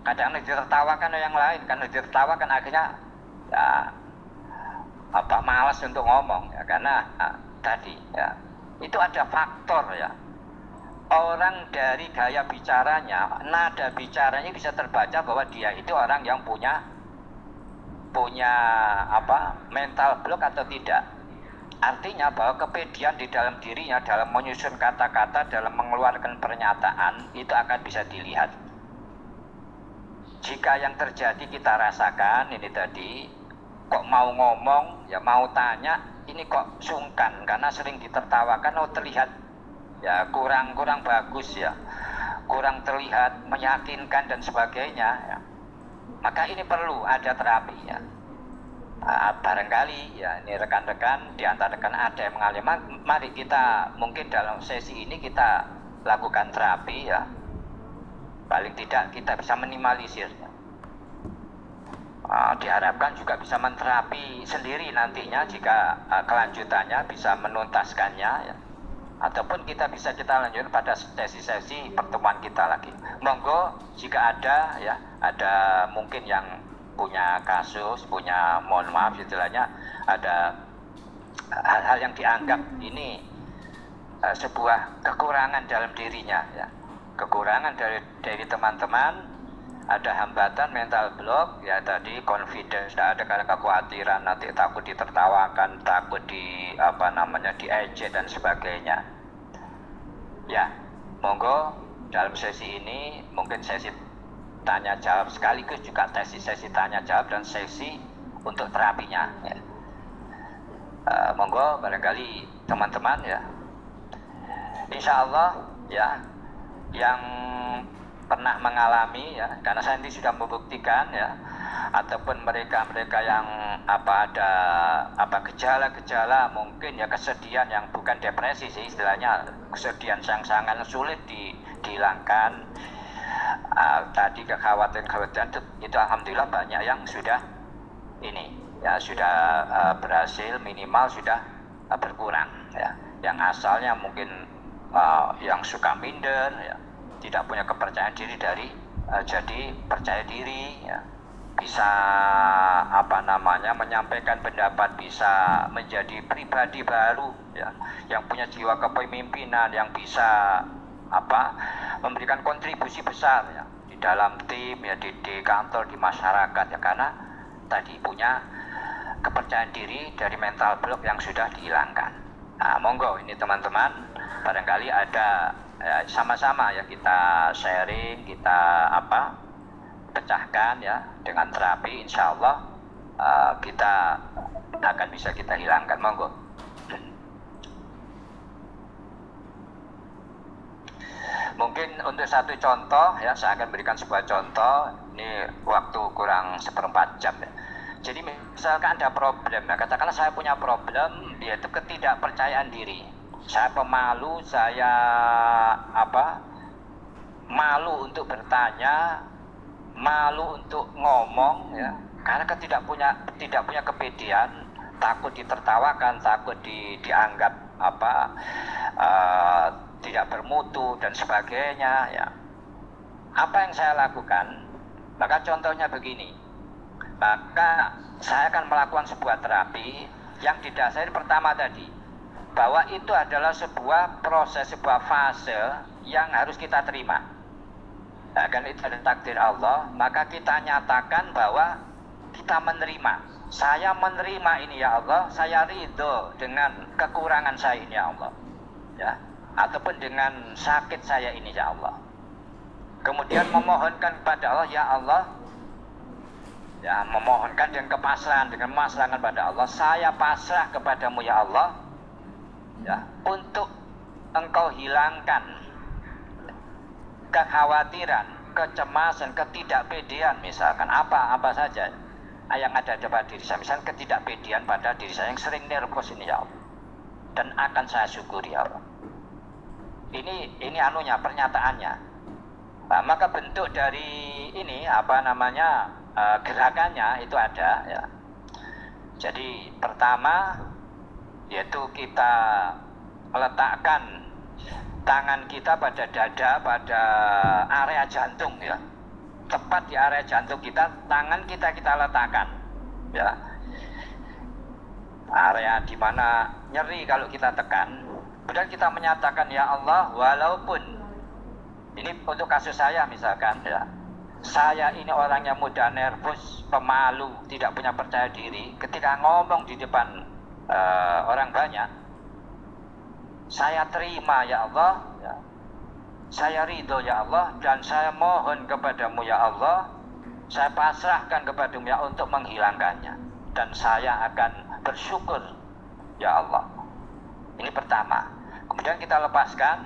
kadang ditertawakan yang lain, karena ditertawakan akhirnya ya malas untuk ngomong, ya, karena tadi, ya, itu ada faktor, ya, orang dari gaya bicaranya, nada bicaranya bisa terbaca bahwa dia itu orang yang punya mental block atau tidak. Artinya bahwa kepedean di dalam dirinya dalam menyusun kata-kata, dalam mengeluarkan pernyataan itu akan bisa dilihat. Jika yang terjadi kita rasakan ini tadi, kok mau ngomong, ya, mau tanya, ini kok sungkan karena sering ditertawakan, terlihat, ya, kurang bagus, ya, kurang terlihat meyakinkan dan sebagainya, ya. Maka ini perlu ada terapi, ya. Barangkali, ya, ini rekan-rekan di antara rekan ada yang mengalami, mari kita mungkin dalam sesi ini kita lakukan terapi, ya. Paling tidak kita bisa minimalisir, ya. Diharapkan juga bisa menterapi sendiri nantinya jika kelanjutannya bisa menuntaskannya, ya. Ataupun kita lanjutkan pada sesi-sesi pertemuan kita lagi. Monggo jika ada, ya, ada mungkin yang punya kasus, mohon maaf istilahnya, ada hal-hal yang dianggap ini sebuah kekurangan dalam dirinya, ya, kekurangan dari teman-teman, ada hambatan mental block, ya, tadi confidence tidak ada karena kekhawatiran nanti takut ditertawakan, takut diejek dan sebagainya. Ya, monggo dalam sesi ini mungkin sesi tanya jawab sekaligus juga sesi tanya jawab dan sesi untuk terapinya, ya. Monggo barangkali teman-teman, ya, insya Allah, ya, yang pernah mengalami, ya, karena saya ini sudah membuktikan, ya, ataupun mereka yang ada gejala-gejala mungkin, ya, kesedihan yang bukan depresi sih istilahnya, kesedihan yang sangat sulit dihilangkan, tadi kekhawatiran itu alhamdulillah banyak yang sudah ini, ya, sudah berhasil, minimal sudah berkurang, ya. Yang asalnya mungkin yang suka minder, ya, tidak punya kepercayaan diri jadi percaya diri, ya, bisa menyampaikan pendapat, bisa menjadi pribadi baru, ya, yang punya jiwa kepemimpinan, yang bisa memberikan kontribusi besar, ya, di dalam tim, ya, di kantor, di masyarakat, ya, karena tadi punya kepercayaan diri dari mental block yang sudah dihilangkan. Nah, monggo ini teman-teman, barangkali ada, ya, sama-sama, ya, kita sharing, kita pecahkan, ya, dengan terapi, insya Allah kita akan bisa kita hilangkan. Monggo Mungkin untuk satu contoh ya, saya akan berikan sebuah contoh. Ini waktu kurang 1/4 jam ya. Jadi misalkan ada problem ya, katakanlah saya punya problem, yaitu ketidakpercayaan diri. Saya pemalu, saya malu untuk bertanya, malu untuk ngomong ya, karena tidak punya kepedean, takut ditertawakan, takut dianggap tidak bermutu dan sebagainya ya. Apa yang saya lakukan? Maka contohnya begini. Maka saya akan melakukan sebuah terapi yang didasari pertama tadi, bahwa itu adalah sebuah proses, sebuah fase yang harus kita terima. Nah, kan itu adalah takdir Allah, maka kita nyatakan bahwa kita menerima. Saya menerima ini ya Allah, saya ridho dengan kekurangan saya ini ya Allah. Ya, ataupun dengan sakit saya ini ya Allah. Kemudian memohonkan kepada Allah, ya Allah, ya, memohonkan dengan kepasrahan, dengan memasrahkan kepada Allah, saya pasrah kepadamu ya Allah, ya, untuk engkau hilangkan kekhawatiran, kecemasan, ketidakpedean, misalkan apa saja yang ada pada diri saya, misalkan ketidakpedean pada diri saya yang sering nervous ini ya Allah, dan akan saya syukuri ya Allah. Ini anunya, pernyataannya. Nah, maka bentuk dari ini gerakannya itu ada ya. Jadi pertama yaitu kita meletakkan tangan kita pada dada, pada area jantung ya. Tepat di area jantung kita, tangan kita letakkan ya. Area di mana nyeri kalau kita tekan. Kemudian kita menyatakan, ya Allah, walaupun ini untuk kasus saya misalkan ya, saya ini orang yang mudah nervous, pemalu, tidak punya percaya diri. Ketika ngomong di depan orang banyak, saya terima ya Allah ya. Saya ridho ya Allah, dan saya mohon kepadamu ya Allah, saya pasrahkan kepadamu ya untuk menghilangkannya, dan saya akan bersyukur ya Allah. Ini pertama. Kemudian kita lepaskan,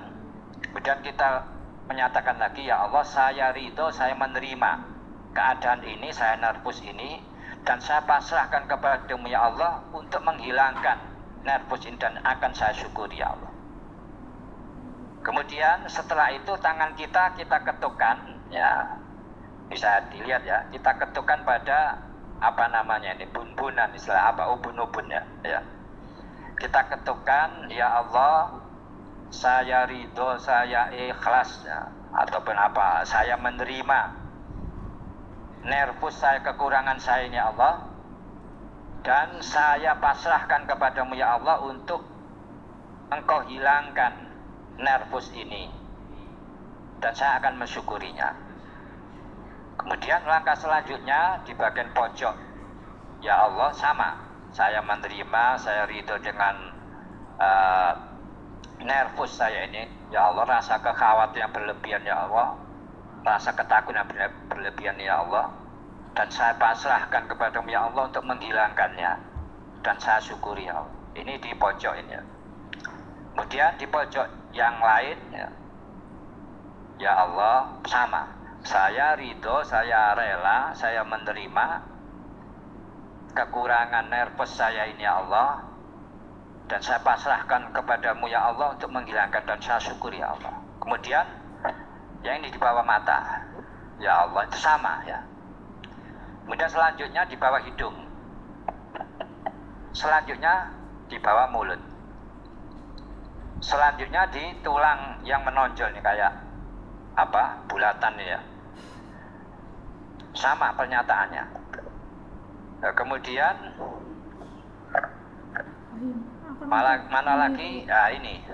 kemudian kita menyatakan lagi, ya Allah, saya ridho, saya menerima keadaan ini, saya nervous ini, dan saya pasrahkan kepadamu ya Allah untuk menghilangkan nervous ini, dan akan saya syukuri ya Allah. Kemudian setelah itu tangan kita ketukkan ya, bisa dilihat ya, kita ketukkan pada bun-bunan, istilah ubun-ubun ya. Kita ketukkan, ya Allah, saya ridho, saya ikhlas ya, ataupun saya menerima nervous saya, kekurangan saya ini ya Allah, dan saya pasrahkan kepadamu ya Allah untuk engkau hilangkan nervous ini, dan saya akan mensyukurinya. Kemudian langkah selanjutnya di bagian pojok, ya Allah, sama, saya menerima, saya ridho dengan nervous saya ini ya Allah, rasa kekhawatiran berlebihan ya Allah, rasa ketakutan berlebihan ya Allah, dan saya pasrahkan kepadamu ya Allah untuk menghilangkannya, dan saya syukuri ya Allah. Ini di pojok ini ya. Kemudian di pojok yang lain ya Allah, sama, saya ridho, saya rela, saya menerima kekurangan nervous saya ini ya Allah, dan saya pasrahkan kepadamu ya Allah untuk menghilangkan, dan saya syukuri ya Allah. Kemudian yang ini di bawah mata ya Allah, itu sama ya. Kemudian selanjutnya di bawah hidung, selanjutnya di bawah mulut, selanjutnya di tulang yang menonjol nih, kayak bulatan ya, sama pernyataannya. Nah, kemudian mana lagi? Nah, ini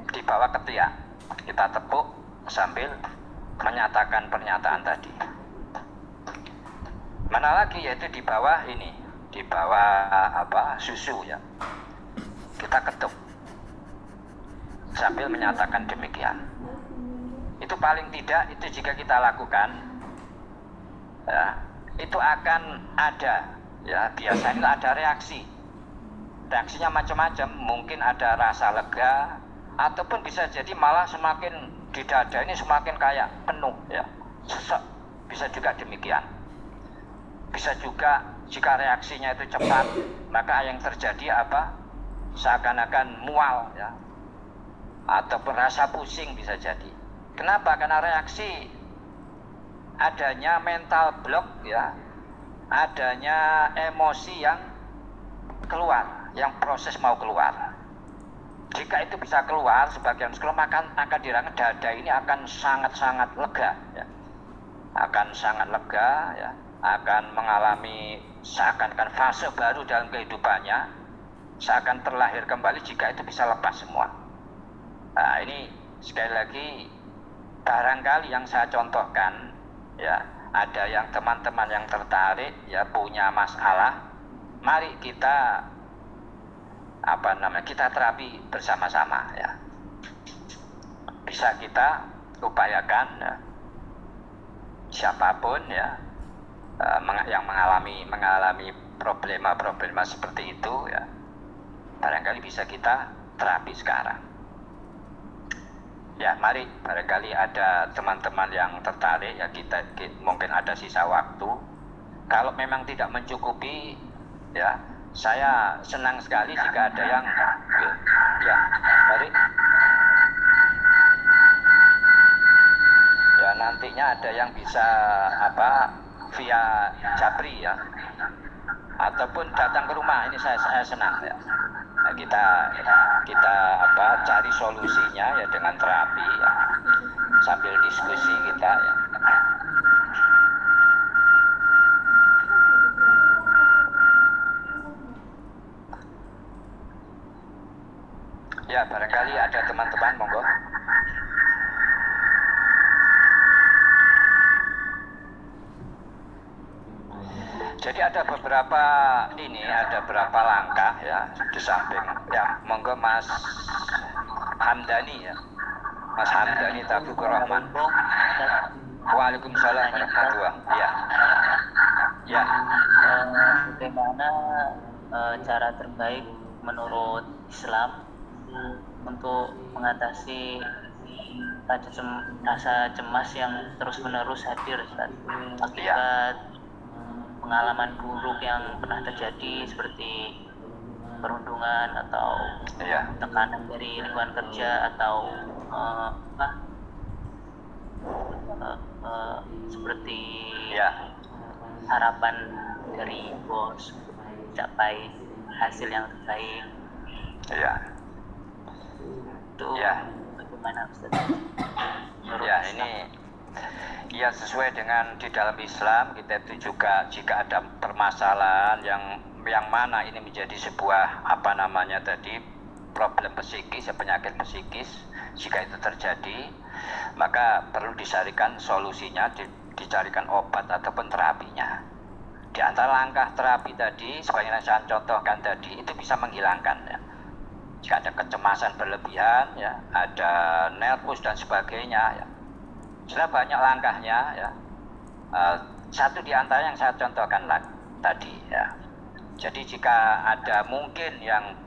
di bawah ketiak, kita tepuk sambil menyatakan pernyataan tadi. Mana lagi? Yaitu di bawah ini, di bawah susu ya, kita ketuk sambil menyatakan demikian. Itu paling tidak, itu jika kita lakukan ya, itu akan ada ya, biasanya ada reaksinya macam-macam. Mungkin ada rasa lega, ataupun bisa jadi malah semakin di dada ini semakin kayak penuh ya, sesek, bisa juga demikian. Bisa juga jika reaksinya itu cepat, maka yang terjadi apa? Seakan-akan mual ya, ataupun rasa pusing bisa jadi. Kenapa? Karena reaksi adanya mental block ya, adanya emosi yang keluar, yang proses mau keluar. Jika itu bisa keluar sebagian sekolah, maka akan dirangka dada ini akan sangat-sangat lega ya. Akan sangat lega ya, akan mengalami seakan-akan fase baru dalam kehidupannya, seakan terlahir kembali jika itu bisa lepas semua. Nah, ini sekali lagi barangkali yang saya contohkan ya, ada yang teman-teman yang tertarik ya, punya masalah, mari kita kita terapi bersama-sama ya. Bisa kita upayakan ya, siapapun ya yang mengalami problema seperti itu ya, barangkali bisa kita terapi sekarang. Ya, mari, barangkali ada teman-teman yang tertarik ya, kita mungkin ada sisa waktu. Kalau memang tidak mencukupi ya, saya senang sekali jika ada yang ya, mari. Ya, nantinya ada yang bisa via Japri ya, ataupun datang ke rumah. Ini saya senang ya. Nah, kita cari solusinya ya dengan terapi ya, sambil diskusi kita ya. Ya, barangkali ada teman-teman, monggo. Jadi ada beberapa langkah ya di samping ya, monggo Mas Hamdani ya, Mas Hamdani Taufikur Rahman. Waalaikumsalam warahmatullahi wabarakatuh. Ya. Bagaimana cara terbaik menurut Islam untuk mengatasi rasa cemas yang terus-menerus hadir akibat pengalaman buruk yang pernah terjadi seperti perundungan atau tekanan dari lingkungan kerja atau seperti harapan dari bos mencapai hasil yang terbaik. Itu bagaimana Ustaz? Ini ya sesuai dengan di dalam Islam kita itu juga jika ada permasalahan yang mana ini menjadi sebuah problem psikis ya, penyakit psikis, jika itu terjadi maka perlu dicarikan solusinya, dicarikan obat ataupun terapinya. Di antara langkah terapi tadi sebagaimana saya contohkan tadi, itu bisa menghilangkan ya. Jika ada kecemasan berlebihan ya, ada nervous dan sebagainya ya, sudah banyak langkahnya ya. Satu di antara yang saya contohkan tadi ya. Jadi jika ada mungkin yang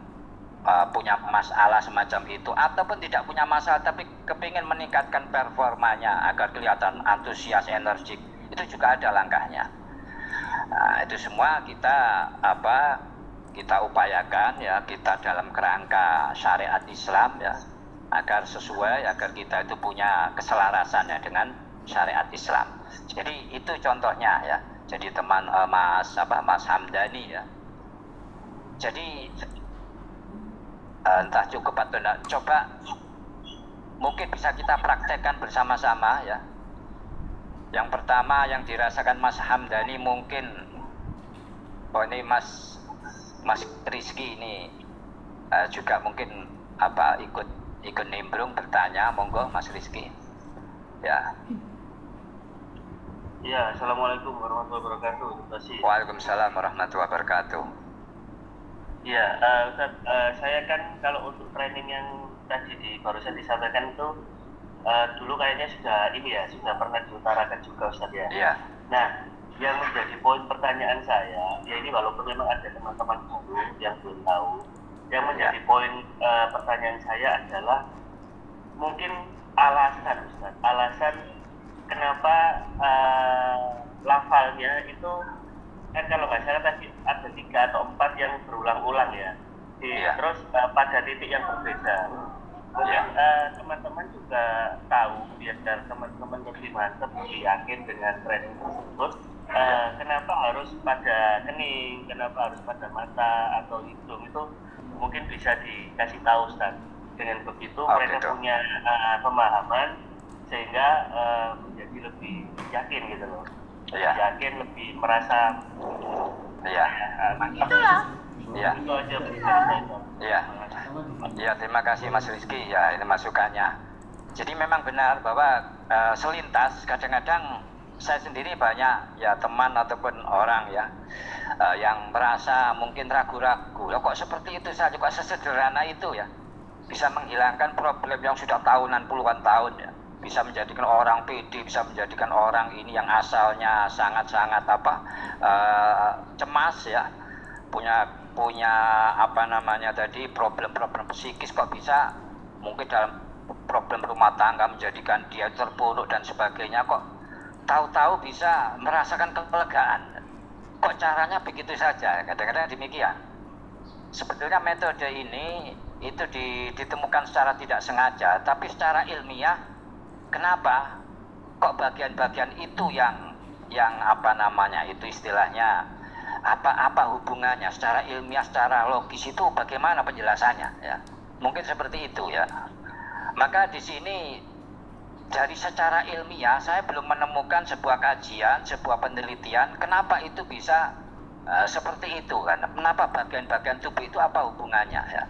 punya masalah semacam itu, ataupun tidak punya masalah tapi kepingin meningkatkan performanya agar kelihatan antusias, energik, itu juga ada langkahnya. Nah, itu semua kita upayakan ya, kita dalam kerangka syariat Islam ya, agar sesuai, agar kita itu punya keselarasan ya dengan syariat Islam. Jadi itu contohnya ya. Jadi teman Mas Hamdani ya. Jadi entah cukup atau tidak, coba mungkin bisa kita praktekkan bersama-sama ya. Yang pertama yang dirasakan Mas Hamdani mungkin, ini Mas Rizky ini juga mungkin ikut nimbrung bertanya, monggo Mas Rizky. Ya. Ya, Assalamualaikum warahmatullahi wabarakatuh. Terima kasih. Waalaikumsalam warahmatullahi wabarakatuh. Ya, Ustaz, saya kan kalau untuk training yang tadi barusan disampaikan itu dulu kayaknya sudah pernah diutarakan juga Ustaz ya. Iya. Nah, yang menjadi poin pertanyaan saya, ya ini walaupun memang ada teman-teman guru yang belum tahu, yang menjadi poin pertanyaan saya adalah mungkin alasan Ustaz, alasan kenapa lafalnya itu kan kalau nggak salah tadi ada 3 atau 4 yang berulang-ulang ya, terus pada titik yang berbeda. Mungkin teman-teman juga tahu biar teman-teman lebih mantap, lebih yakin dengan training tersebut. Kenapa harus pada kening, kenapa harus pada mata atau hidung, itu mungkin bisa dikasih tahu Ustaz. Dengan begitu mereka punya pemahaman sehingga menjadi lebih yakin gitu loh. Yakin, lebih merasa itulah. Itu aja. Ya, terima kasih Mas Rizky ya, ini masukannya. Jadi memang benar bahwa selintas kadang-kadang saya sendiri banyak ya teman ataupun orang ya yang merasa mungkin ragu-ragu. Loh, kok seperti itu saja, kok sesederhana itu ya, bisa menghilangkan problem yang sudah tahunan, puluhan tahun ya, bisa menjadikan orang pede, bisa menjadikan orang ini yang asalnya sangat-sangat cemas ya, punya apa namanya tadi problem-problem psikis, kok bisa mungkin dalam problem rumah tangga menjadikan dia terpuruk dan sebagainya, kok tahu-tahu bisa merasakan kelegaan. Kok caranya begitu saja? Kadang-kadang demikian. Sebetulnya metode ini itu ditemukan secara tidak sengaja, tapi secara ilmiah kenapa kok bagian-bagian itu yang apa namanya itu istilahnya apa hubungannya secara ilmiah, secara logis itu bagaimana penjelasannya ya, mungkin seperti itu ya. Maka di sini dari secara ilmiah saya belum menemukan sebuah kajian, sebuah penelitian kenapa itu bisa seperti itu kan, kenapa bagian-bagian tubuh itu apa hubungannya ya.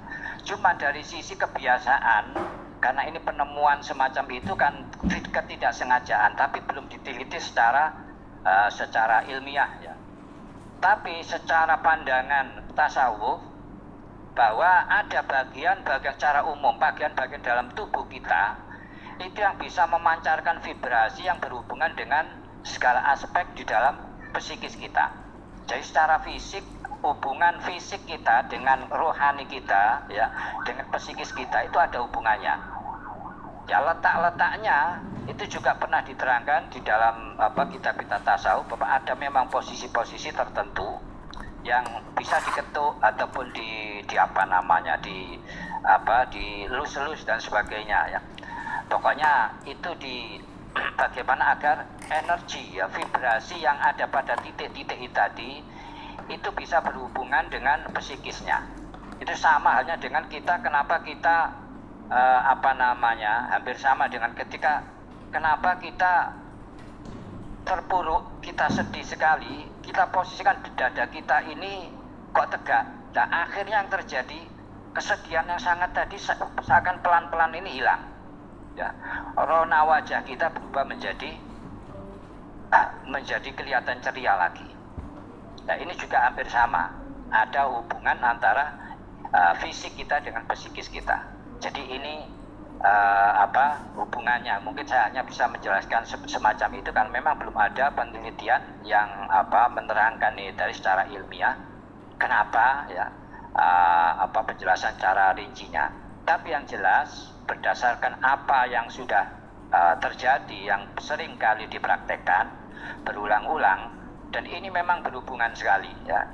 Cuma dari sisi kebiasaan, karena ini penemuan semacam itu kan ketidaksengajaan, tapi belum diteliti secara ilmiah ya. Tapi secara pandangan tasawuf bahwa ada bagian-bagian secara umum, bagian-bagian dalam tubuh kita itu yang bisa memancarkan vibrasi yang berhubungan dengan segala aspek di dalam psikis kita. Jadi secara fisik, hubungan fisik kita dengan rohani kita ya, dengan psikis kita itu ada hubungannya. Ya, letak-letaknya itu juga pernah diterangkan di dalam kitab-kitab tasawuf bahwa ada memang posisi-posisi tertentu yang bisa diketuk ataupun dilus-lus dan sebagainya ya. Pokoknya itu bagaimana agar energi ya, vibrasi yang ada pada titik-titik tadi itu bisa berhubungan dengan psikisnya. Itu sama halnya dengan kita, kenapa kita hampir sama dengan ketika kenapa kita terpuruk, kita sedih sekali, kita posisikan dada kita ini kok tegak. Nah, akhirnya yang terjadi kesedihan yang sangat tadi seakan pelan-pelan ini hilang. Ya, rona wajah kita berubah menjadi kelihatan ceria lagi. Nah, ini juga hampir sama, ada hubungan antara fisik kita dengan psikis kita. Jadi ini hubungannya. Mungkin saya hanya bisa menjelaskan semacam itu kan memang belum ada penelitian yang menerangkan ini dari secara ilmiah. Kenapa ya? Penjelasan cara rincinya. Tapi yang jelas berdasarkan apa yang sudah terjadi, yang sering kali dipraktekkan berulang-ulang, dan ini memang berhubungan sekali ya.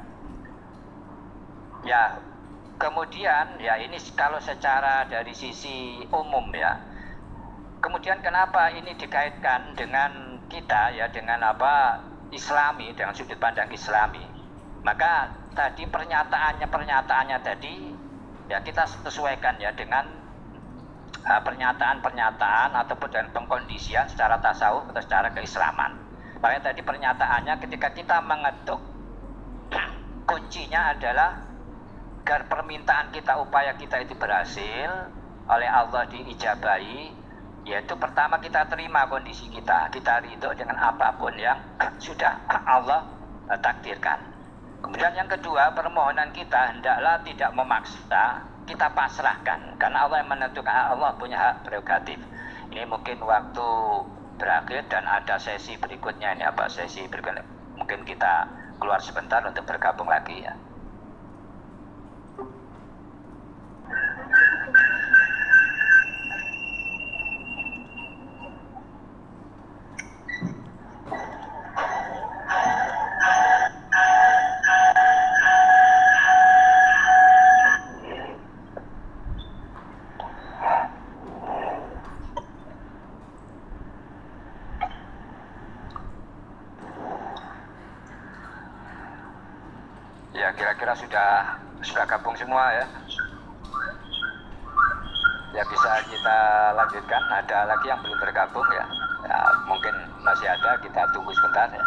Ya, kemudian ya ini kalau secara dari sisi umum ya. Kemudian kenapa ini dikaitkan dengan kita ya, dengan Islami, dengan sudut pandang Islami. Maka tadi pernyataannya tadi ya kita sesuaikan ya dengan pernyataan-pernyataan ataupun dengan pengkondisian secara tasawuf atau secara keislaman. Makanya tadi pernyataannya ketika kita mengetuk kuncinya adalah agar permintaan kita, upaya kita itu berhasil oleh Allah diijabahi, yaitu pertama kita terima kondisi kita ridho dengan apapun yang sudah Allah takdirkan. Kemudian yang kedua, permohonan kita hendaklah tidak memaksa, kita pasrahkan, karena Allah yang menentukan, Allah punya hak prerogatif. Ini mungkin waktu berakhir dan ada sesi berikutnya, sesi berikutnya mungkin kita keluar sebentar untuk bergabung lagi ya. Ya, kira-kira sudah gabung semua ya. Ya, bisa kita lanjutkan. Ada lagi yang belum tergabung ya. Ya, mungkin masih ada, kita tunggu sebentar ya.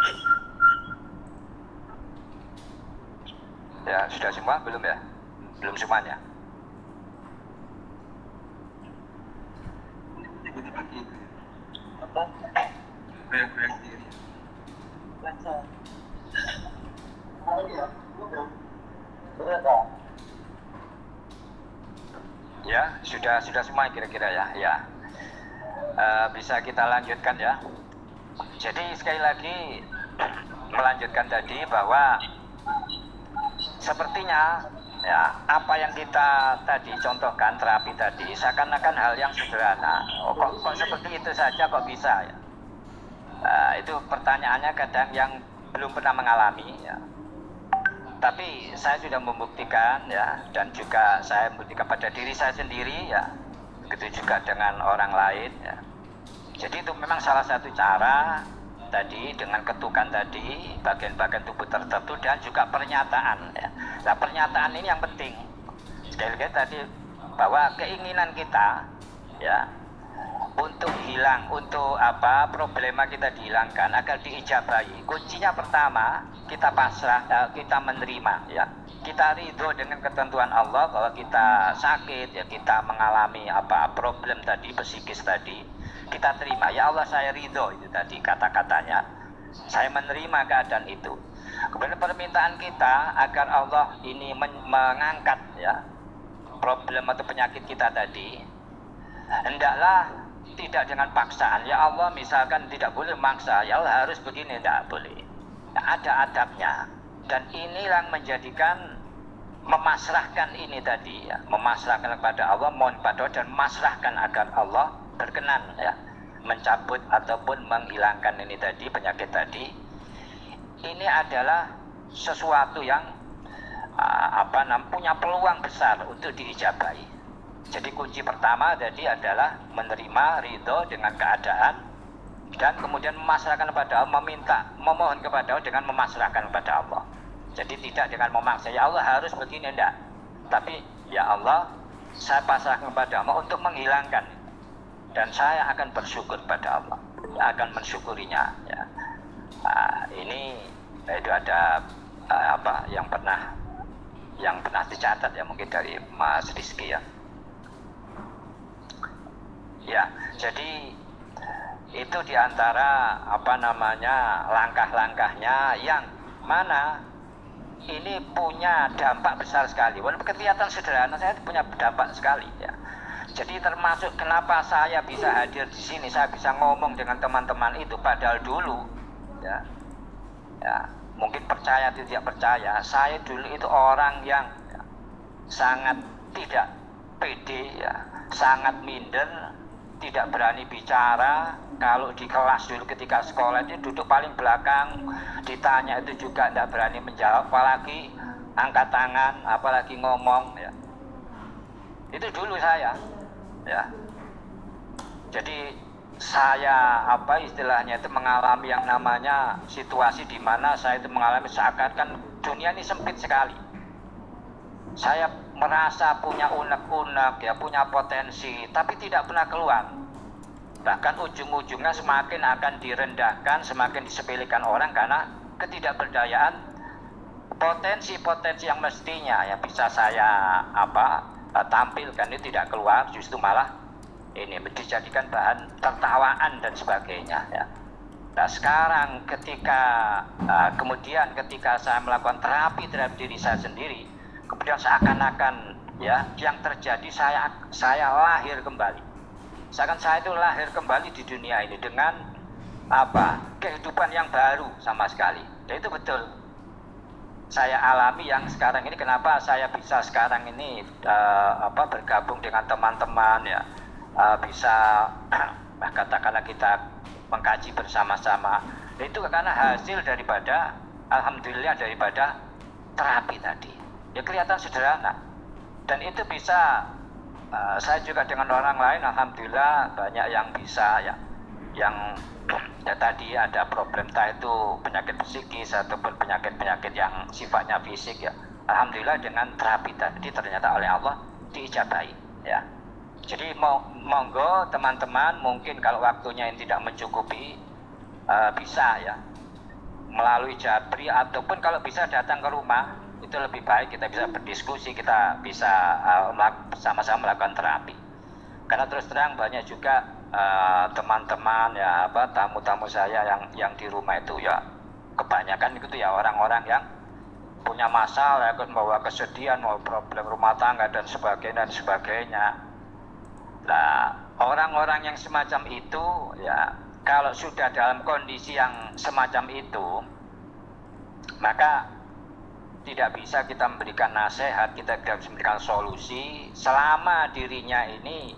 Ya, sudah semua belum ya? Belum semuanya. Apa? Goyang-goyang sendiri. Baca. Ya, sudah semua kira-kira ya. Ya, bisa kita lanjutkan ya. Jadi sekali lagi melanjutkan tadi bahwa sepertinya ya apa yang kita tadi contohkan terapi tadi seakan-akan hal yang sederhana. Oh, kok seperti itu saja kok bisa ya? Itu pertanyaannya kadang yang belum pernah mengalami ya. Tapi saya sudah membuktikan ya, dan juga saya membuktikan pada diri saya sendiri ya, begitu juga dengan orang lain ya. Jadi itu memang salah satu cara tadi dengan ketukan tadi bagian-bagian tubuh tertentu dan juga pernyataan ya. Nah, pernyataan ini yang penting. Sekali lagi tadi bahwa keinginan kita ya untuk hilang, untuk apa problema kita dihilangkan agar diijabahi. Kuncinya pertama kita pasrah, kita menerima ya. Kita ridho dengan ketentuan Allah bahwa kita sakit ya, kita mengalami apa problem tadi psikis tadi. Kita terima, ya Allah saya ridho, itu tadi kata-katanya. Saya menerima keadaan itu. Kemudian permintaan kita agar Allah ini mengangkat ya problem atau penyakit kita tadi. Hendaklah tidak dengan paksaan. Ya Allah misalkan tidak boleh maksa, ya Allah harus begini, tidak boleh. Ada adabnya. Dan inilah menjadikan memasrahkan ini tadi ya, memasrahkan kepada Allah, mohon kepada Allah dan memasrahkan agar Allah berkenan ya, mencabut ataupun menghilangkan ini tadi penyakit tadi. Ini adalah sesuatu yang punya peluang besar untuk diijabahi. Jadi kunci pertama tadi adalah menerima, ridho dengan keadaan, dan kemudian memasrahkan kepada Allah, memohon kepada Allah dengan memasrahkan kepada Allah. Jadi tidak dengan memaksa, ya Allah harus begini, enggak. Tapi ya Allah, saya pasrahkan kepada Allah untuk menghilangkan, dan saya akan bersyukur pada Allah, akan mensyukurinya. Ya. Ini itu ada yang pernah dicatat ya, mungkin dari Mas Rizky ya. Ya, jadi itu diantara langkah-langkahnya yang mana ini punya dampak besar sekali. Walaupun kelihatan sederhana, saya punya dampak sekali ya. Jadi termasuk kenapa saya bisa hadir di sini, saya bisa ngomong dengan teman-teman itu, padahal dulu ya, mungkin percaya atau tidak percaya, saya dulu itu orang yang sangat tidak pede ya, sangat minder, tidak berani bicara. Kalau di kelas dulu ketika sekolah itu duduk paling belakang, ditanya itu juga tidak berani menjawab, apalagi angkat tangan, apalagi ngomong ya. Itu dulu saya ya. Jadi saya istilahnya itu mengalami yang namanya situasi di mana saya itu mengalami seakan-akan dunia ini sempit sekali. Saya merasa punya unek-unek ya, punya potensi, tapi tidak pernah keluar. Bahkan ujung-ujungnya semakin akan direndahkan, semakin disepelekan orang karena ketidakberdayaan. Potensi-potensi yang mestinya ya bisa saya tampilkan ini tidak keluar, justru malah ini dijadikan bahan tertawaan dan sebagainya ya. Nah sekarang kemudian ketika saya melakukan terapi terhadap diri saya sendiri, kemudian seakan-akan ya yang terjadi saya lahir kembali. Seakan saya itu lahir kembali di dunia ini dengan kehidupan yang baru sama sekali. Dan itu betul saya alami yang sekarang ini. Kenapa saya bisa sekarang ini bergabung dengan teman-teman ya, bisa katakanlah kita mengkaji bersama-sama. Itu karena hasil daripada alhamdulillah daripada terapi tadi. Ya kelihatan sederhana, dan itu bisa saya juga dengan orang lain alhamdulillah banyak yang bisa ya, yang ya tadi ada problem, entah itu penyakit psikis ataupun penyakit-penyakit yang sifatnya fisik ya. Alhamdulillah dengan terapi tadi ternyata oleh Allah diijabahi ya. Jadi monggo teman-teman, mungkin kalau waktunya yang tidak mencukupi bisa ya melalui Jabri, ataupun kalau bisa datang ke rumah itu lebih baik, kita bisa berdiskusi, kita bisa sama-sama melakukan terapi. Karena terus terang banyak juga teman-teman ya tamu-tamu saya yang di rumah itu ya kebanyakan itu ya orang-orang yang punya masalah, membawa kesedihan, mau problem rumah tangga dan sebagainya. Nah, orang-orang yang semacam itu ya kalau sudah dalam kondisi yang semacam itu, maka tidak bisa kita memberikan nasihat, kita tidak bisa memberikan solusi selama dirinya ini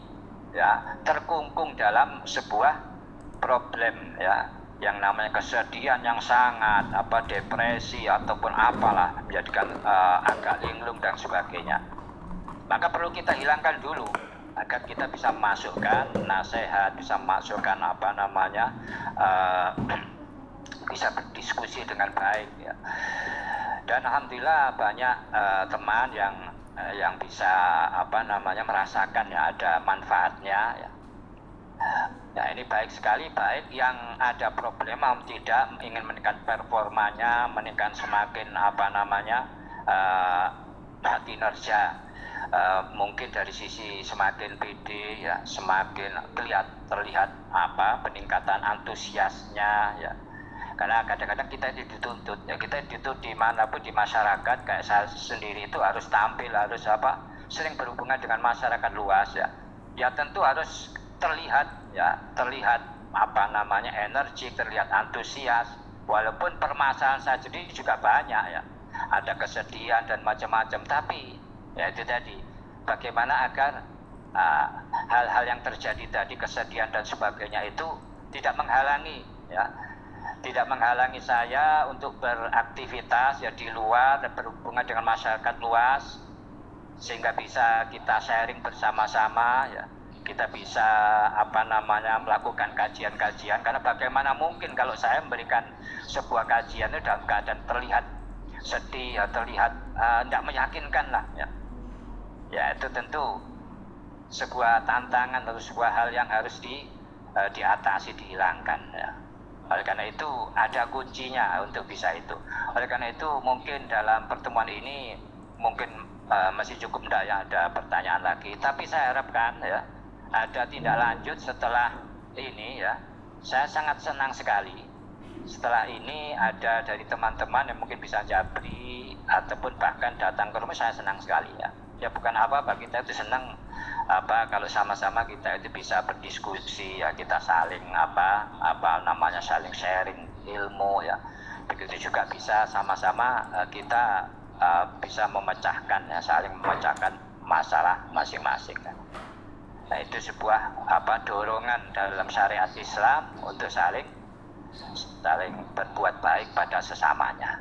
ya terkungkung dalam sebuah problem ya, yang namanya kesedihan yang sangat depresi ataupun apalah, menjadikan agak linglung dan sebagainya. Maka perlu kita hilangkan dulu agar kita bisa masukkan nasihat, bisa masukkan bisa berdiskusi dengan baik ya. Dan alhamdulillah banyak teman yang bisa merasakan ya ada manfaatnya ya. Ya ini baik sekali, baik yang ada problema tidak ingin meningkatkan performanya, meningkatkan semakin kinerja, mungkin dari sisi semakin pede ya, semakin terlihat peningkatan antusiasnya ya. Karena kadang-kadang kita dituntut ya, kita dituntut dimanapun di masyarakat, kayak saya sendiri itu harus tampil, harus sering berhubungan dengan masyarakat luas ya. Ya tentu harus terlihat energi, terlihat antusias, walaupun permasalahan saya sendiri juga banyak ya, ada kesedihan dan macam-macam, tapi ya itu tadi bagaimana agar hal-hal yang terjadi tadi, kesedihan dan sebagainya itu tidak menghalangi ya, tidak menghalangi saya untuk beraktivitas ya di luar dan berhubungan dengan masyarakat luas, sehingga bisa kita sharing bersama-sama ya, kita bisa melakukan kajian-kajian. Karena bagaimana mungkin kalau saya memberikan sebuah kajian itu dalam keadaan terlihat sedih ya, terlihat tidak meyakinkan lah ya. Ya itu tentu sebuah tantangan atau sebuah hal yang harus diatasi, dihilangkan ya. Oleh karena itu ada kuncinya untuk bisa itu. Oleh karena itu mungkin dalam pertemuan ini mungkin masih cukup enggak ya, ada pertanyaan lagi. Tapi saya harapkan ya ada tindak lanjut setelah ini ya. Saya sangat senang sekali setelah ini ada dari teman-teman yang mungkin bisa Jabri ataupun bahkan datang ke rumah, saya senang sekali ya. Ya bukan apa-apa, kita itu senang kalau sama-sama kita itu bisa berdiskusi ya, kita saling saling sharing ilmu ya. Begitu juga bisa sama-sama kita bisa memecahkan ya, saling memecahkan masalah masing-masing kan. Nah itu sebuah dorongan dalam syariat Islam untuk saling berbuat baik pada sesamanya.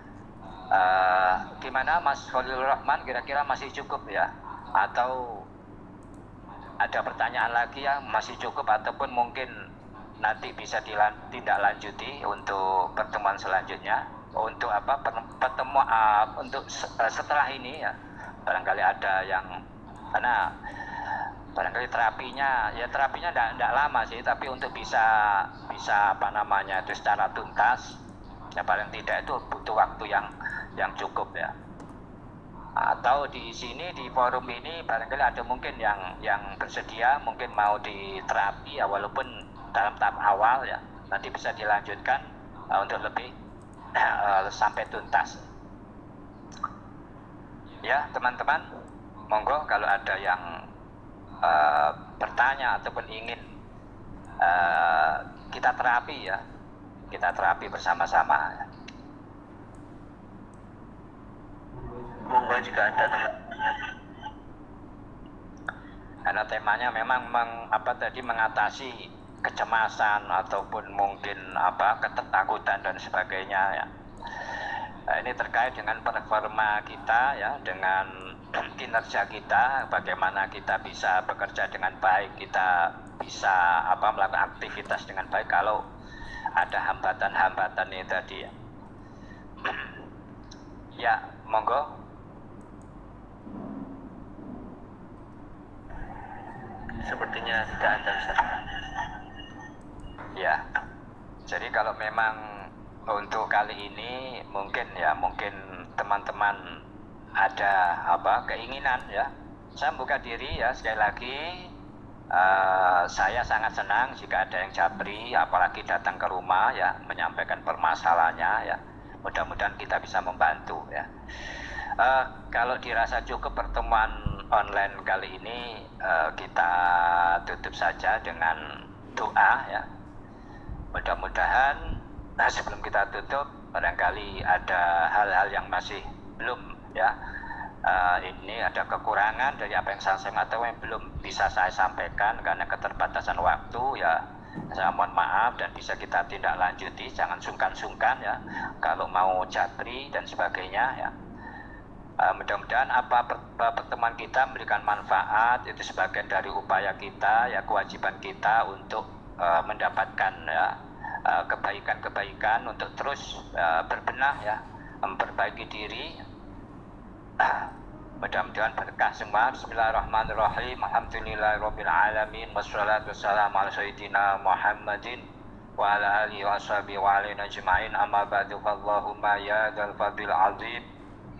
Gimana Mas Khalilur Rahman, kira-kira masih cukup ya, atau ada pertanyaan lagi ya? Masih cukup ataupun mungkin nanti bisa ditindaklanjuti untuk pertemuan selanjutnya, untuk pertemuan untuk setelah ini ya. Barangkali ada yang, karena barangkali terapinya tidak lama sih, tapi untuk bisa itu secara tuntas ya, paling tidak itu butuh waktu yang cukup ya. Atau di sini di forum ini barangkali ada mungkin yang bersedia mungkin mau diterapi ya, walaupun dalam tahap awal ya, nanti bisa dilanjutkan untuk lebih sampai tuntas ya. Teman-teman monggo kalau ada yang bertanya ataupun ingin kita terapi ya, kita terapi bersama-sama ya. Monggo jika ada teman. Karena temanya memang mengatasi kecemasan ataupun mungkin ketakutan dan sebagainya ya. Nah, ini terkait dengan performa kita ya, dengan kinerja kita, bagaimana kita bisa bekerja dengan baik, kita bisa melakukan aktivitas dengan baik kalau ada hambatan-hambatan ini tadi ya. Ya, monggo. Sepertinya tidak ada, Ustaz. Ya, jadi kalau memang untuk kali ini mungkin teman-teman ada keinginan ya, saya membuka diri ya sekali lagi. Saya sangat senang jika ada yang japri, apalagi datang ke rumah ya, menyampaikan permasalahannya ya. Mudah-mudahan kita bisa membantu ya. Kalau dirasa cukup pertemuan online kali ini, kita tutup saja dengan doa ya. Mudah-mudahan sebelum kita tutup, barangkali ada hal-hal yang masih belum ya. Ini ada kekurangan dari apa yang saya tahu yang belum bisa saya sampaikan karena keterbatasan waktu ya. Saya mohon maaf dan bisa kita tindak lanjuti, jangan sungkan-sungkan ya kalau mau japri dan sebagainya ya. Mudah-mudahan pertemuan kita memberikan manfaat, itu sebagian dari upaya kita ya, kewajiban kita untuk mendapatkan ya kebaikan-kebaikan untuk terus berbenah ya, memperbaiki diri. Mudah-mudahan berkah semua. Bismillahirrahmanirrahim. Alhamdulillahirabbil alamin wassalatu wassalamu ala sayyidina Muhammadin wa ala alihi washabihi wa alaina ajma'in. Amma ba'du, Allahumma ya dzal fadil azim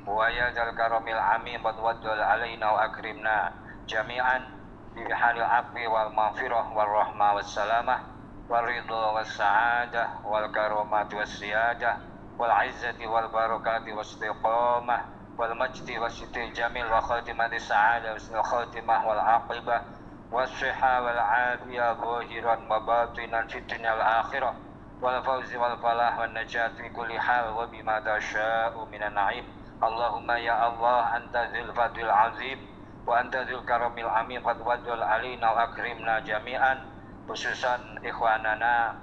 wa ya dzal karamil amin wa tawaddal alaina wa akrimna jami'an bi halil afwi wal maghfirah wal rahmah was salamah wal ridha was sa'adah wal karamah was siyadah wal izzati wal barakati was istiqamah wal majdi wasyidil jamil wa khatimati sa'adah wa khatimah wal aqibah wasyiha wal afiyah zahiran wa batinan fid dunya wal akhirah wal fawzi wal falah wan najat fi kulli hal wa bima tasya'u minan na'im. Allahumma ya Allah, anta dzul fadil azim wa anta dzul karamil amin qad wajjal alaina wa akrimna jami'an, khususan ikhwanana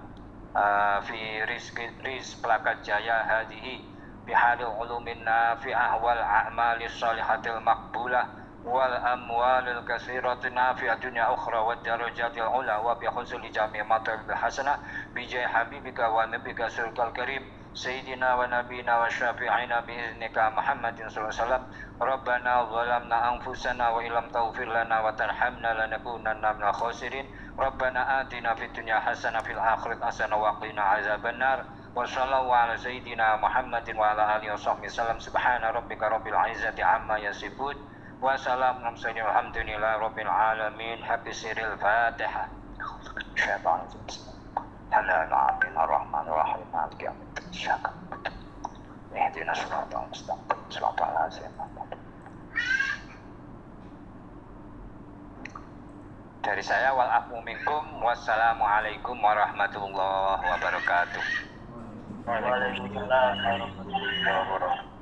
fi rizq pelakat jaya hadihi bihalil ulumin nafi'ah wal a'malis salihatil maqbulah wal amwalil katsiratin nafi'ah dunya ukhra wad darajatil ula wa bi husnil jami' matal hasanah bi jahi habibika wa nabika sulkal karim sayyidina wa nabiyina wa syafi'ina bi iznika Muhammadin sallallahu alaihi wasallam. Rabbana zalamna anfusana wa illam taghfir lana wa tarhamna lanakunanna minal khasirin. Rabbana atina fid dunya hasanah fil akhirati hasanah wa qina azabannar. Wa sallallahu ala sayyidina Muhammadin wa ala alihi washabbihi wasallam. Subhana rabbika rabbil izzati amma yasifun wa salamun alal mursalin walhamdulillahi rabbil alamin. Habis siril Fatihah. Syaitan Bismillahirrahmanirrahim. Ar-Rahmanir-Rahim. Maliki yaumiddin. Syaka. Ihdinas siratal mustaqim. Shiratal ladzina dari saya wal afu minkum. Wassalamualaikum warahmatullahi wabarakatuh. Waalaikumsalam warahmatullahi wabarakatuh.